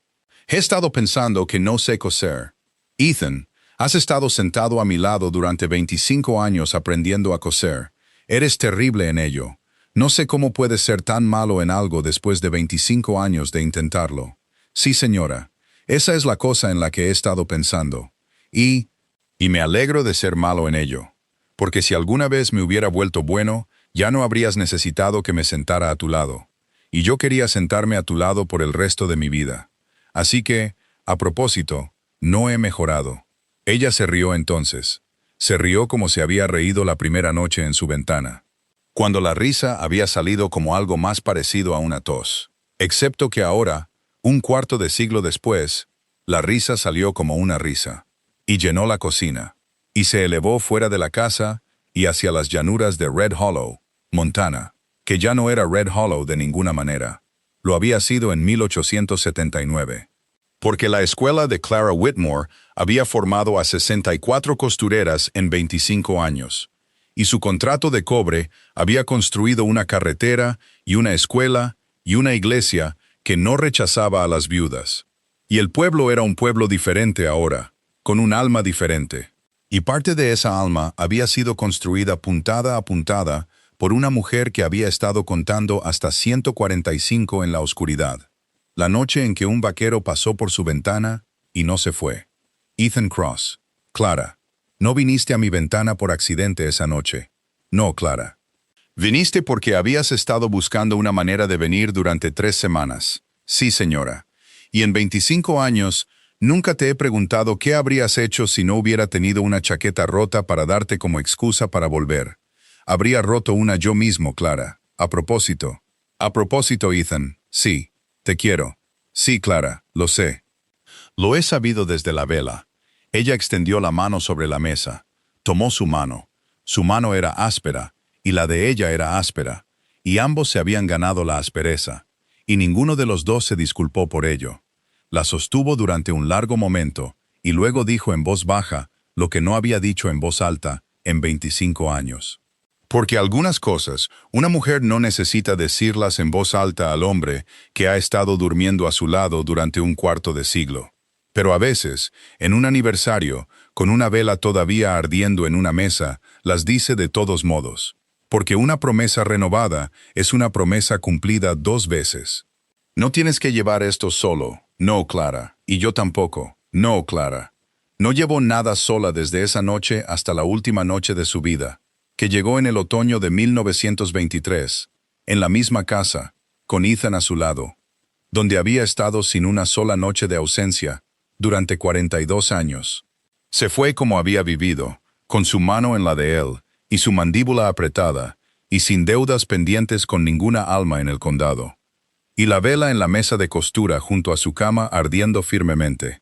S1: He estado pensando que no sé coser. Ethan, has estado sentado a mi lado durante 25 años aprendiendo a coser. Eres terrible en ello. No sé cómo puedes ser tan malo en algo después de 25 años de intentarlo. Sí, señora. Esa es la cosa en la que he estado pensando. Y me alegro de ser malo en ello. Porque si alguna vez me hubiera vuelto bueno, ya no habrías necesitado que me sentara a tu lado. Y yo quería sentarme a tu lado por el resto de mi vida. Así que, a propósito, no he mejorado. Ella se rió entonces. Se rió como se había reído la primera noche en su ventana, cuando la risa había salido como algo más parecido a una tos. Excepto que ahora, un cuarto de siglo después, la risa salió como una risa, y llenó la cocina, y se elevó fuera de la casa y hacia las llanuras de Red Hollow, Montana, que ya no era Red Hollow de ninguna manera. Lo había sido en 1879. Porque la escuela de Clara Whitmore había formado a 64 costureras en 25 años, y su contrato de cobre había construido una carretera y una escuela y una iglesia que no rechazaba a las viudas. Y el pueblo era un pueblo diferente ahora, con un alma diferente. Y parte de esa alma había sido construida puntada a puntada por una mujer que había estado contando hasta 145 en la oscuridad. La noche en que un vaquero pasó por su ventana y no se fue. Ethan Cross. Clara, no viniste a mi ventana por accidente esa noche. No, Clara. Viniste porque habías estado buscando una manera de venir durante 3 semanas. Sí, señora. Y en 25 años, nunca te he preguntado qué habrías hecho si no hubiera tenido una chaqueta rota para darte como excusa para volver. Habría roto una yo mismo, Clara. A propósito, Ethan. Sí. Te quiero. Sí, Clara, lo sé. Lo he sabido desde la vela. Ella extendió la mano sobre la mesa. Tomó su mano. Su mano era áspera, y la de ella era áspera, y ambos se habían ganado la aspereza, y ninguno de los dos se disculpó por ello. La sostuvo durante un largo momento, y luego dijo en voz baja lo que no había dicho en voz alta en 25 años. Porque algunas cosas, una mujer no necesita decirlas en voz alta al hombre que ha estado durmiendo a su lado durante un cuarto de siglo. Pero a veces, en un aniversario, con una vela todavía ardiendo en una mesa, las dice de todos modos. Porque una promesa renovada es una promesa cumplida 2 veces. No tienes que llevar esto solo. No, Clara. Y yo tampoco. No, Clara. No llevó nada sola desde esa noche hasta la última noche de su vida, que llegó en el otoño de 1923, en la misma casa, con Ethan a su lado, donde había estado sin una sola noche de ausencia durante 42 años. Se fue como había vivido, con su mano en la de él, y su mandíbula apretada, y sin deudas pendientes con ninguna alma en el condado. Y la vela en la mesa de costura junto a su cama ardiendo firmemente,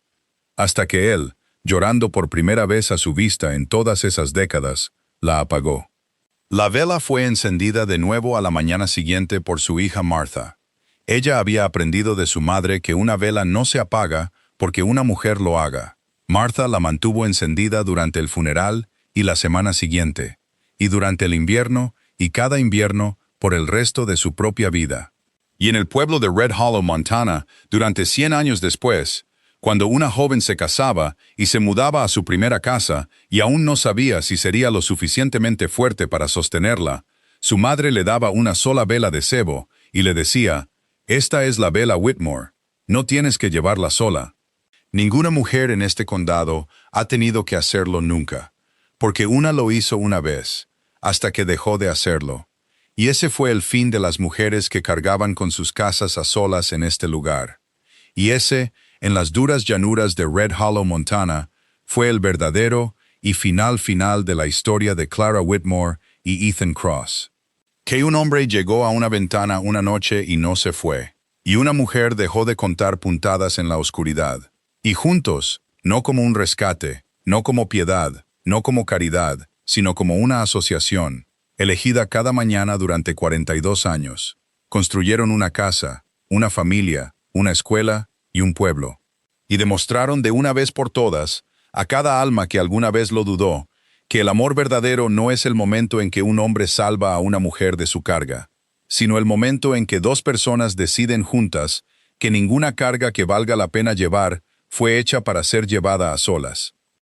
S1: hasta que él, llorando por primera vez a su vista en todas esas décadas, la apagó. La vela fue encendida de nuevo a la mañana siguiente por su hija Martha. Ella había aprendido de su madre que una vela no se apaga porque una mujer lo haga. Martha la mantuvo encendida durante el funeral y la semana siguiente, y durante el invierno y cada invierno por el resto de su propia vida. Y en el pueblo de Red Hollow, Montana, durante 100 años después, cuando una joven se casaba y se mudaba a su primera casa y aún no sabía si sería lo suficientemente fuerte para sostenerla, su madre le daba una sola vela de sebo y le decía, «Esta es la vela Whitmore, no tienes que llevarla sola». Ninguna mujer en este condado ha tenido que hacerlo nunca, porque una lo hizo una vez, hasta que dejó de hacerlo. Y ese fue el fin de las mujeres que cargaban con sus casas a solas en este lugar. Y ese, en las duras llanuras de Red Hollow, Montana, fue el verdadero y final de la historia de Clara Whitmore y Ethan Cross. Que un hombre llegó a una ventana una noche y no se fue, y una mujer dejó de contar puntadas en la oscuridad. Y juntos, no como un rescate, no como piedad, no como caridad, sino como una asociación, elegida cada mañana durante 42 años, construyeron una casa, una familia, una escuela y un pueblo. Y demostraron de una vez por todas, a cada alma que alguna vez lo dudó, que el amor verdadero no es el momento en que un hombre salva a una mujer de su carga, sino el momento en que dos personas deciden juntas que ninguna carga que valga la pena llevar fue hecha para ser llevada a solas.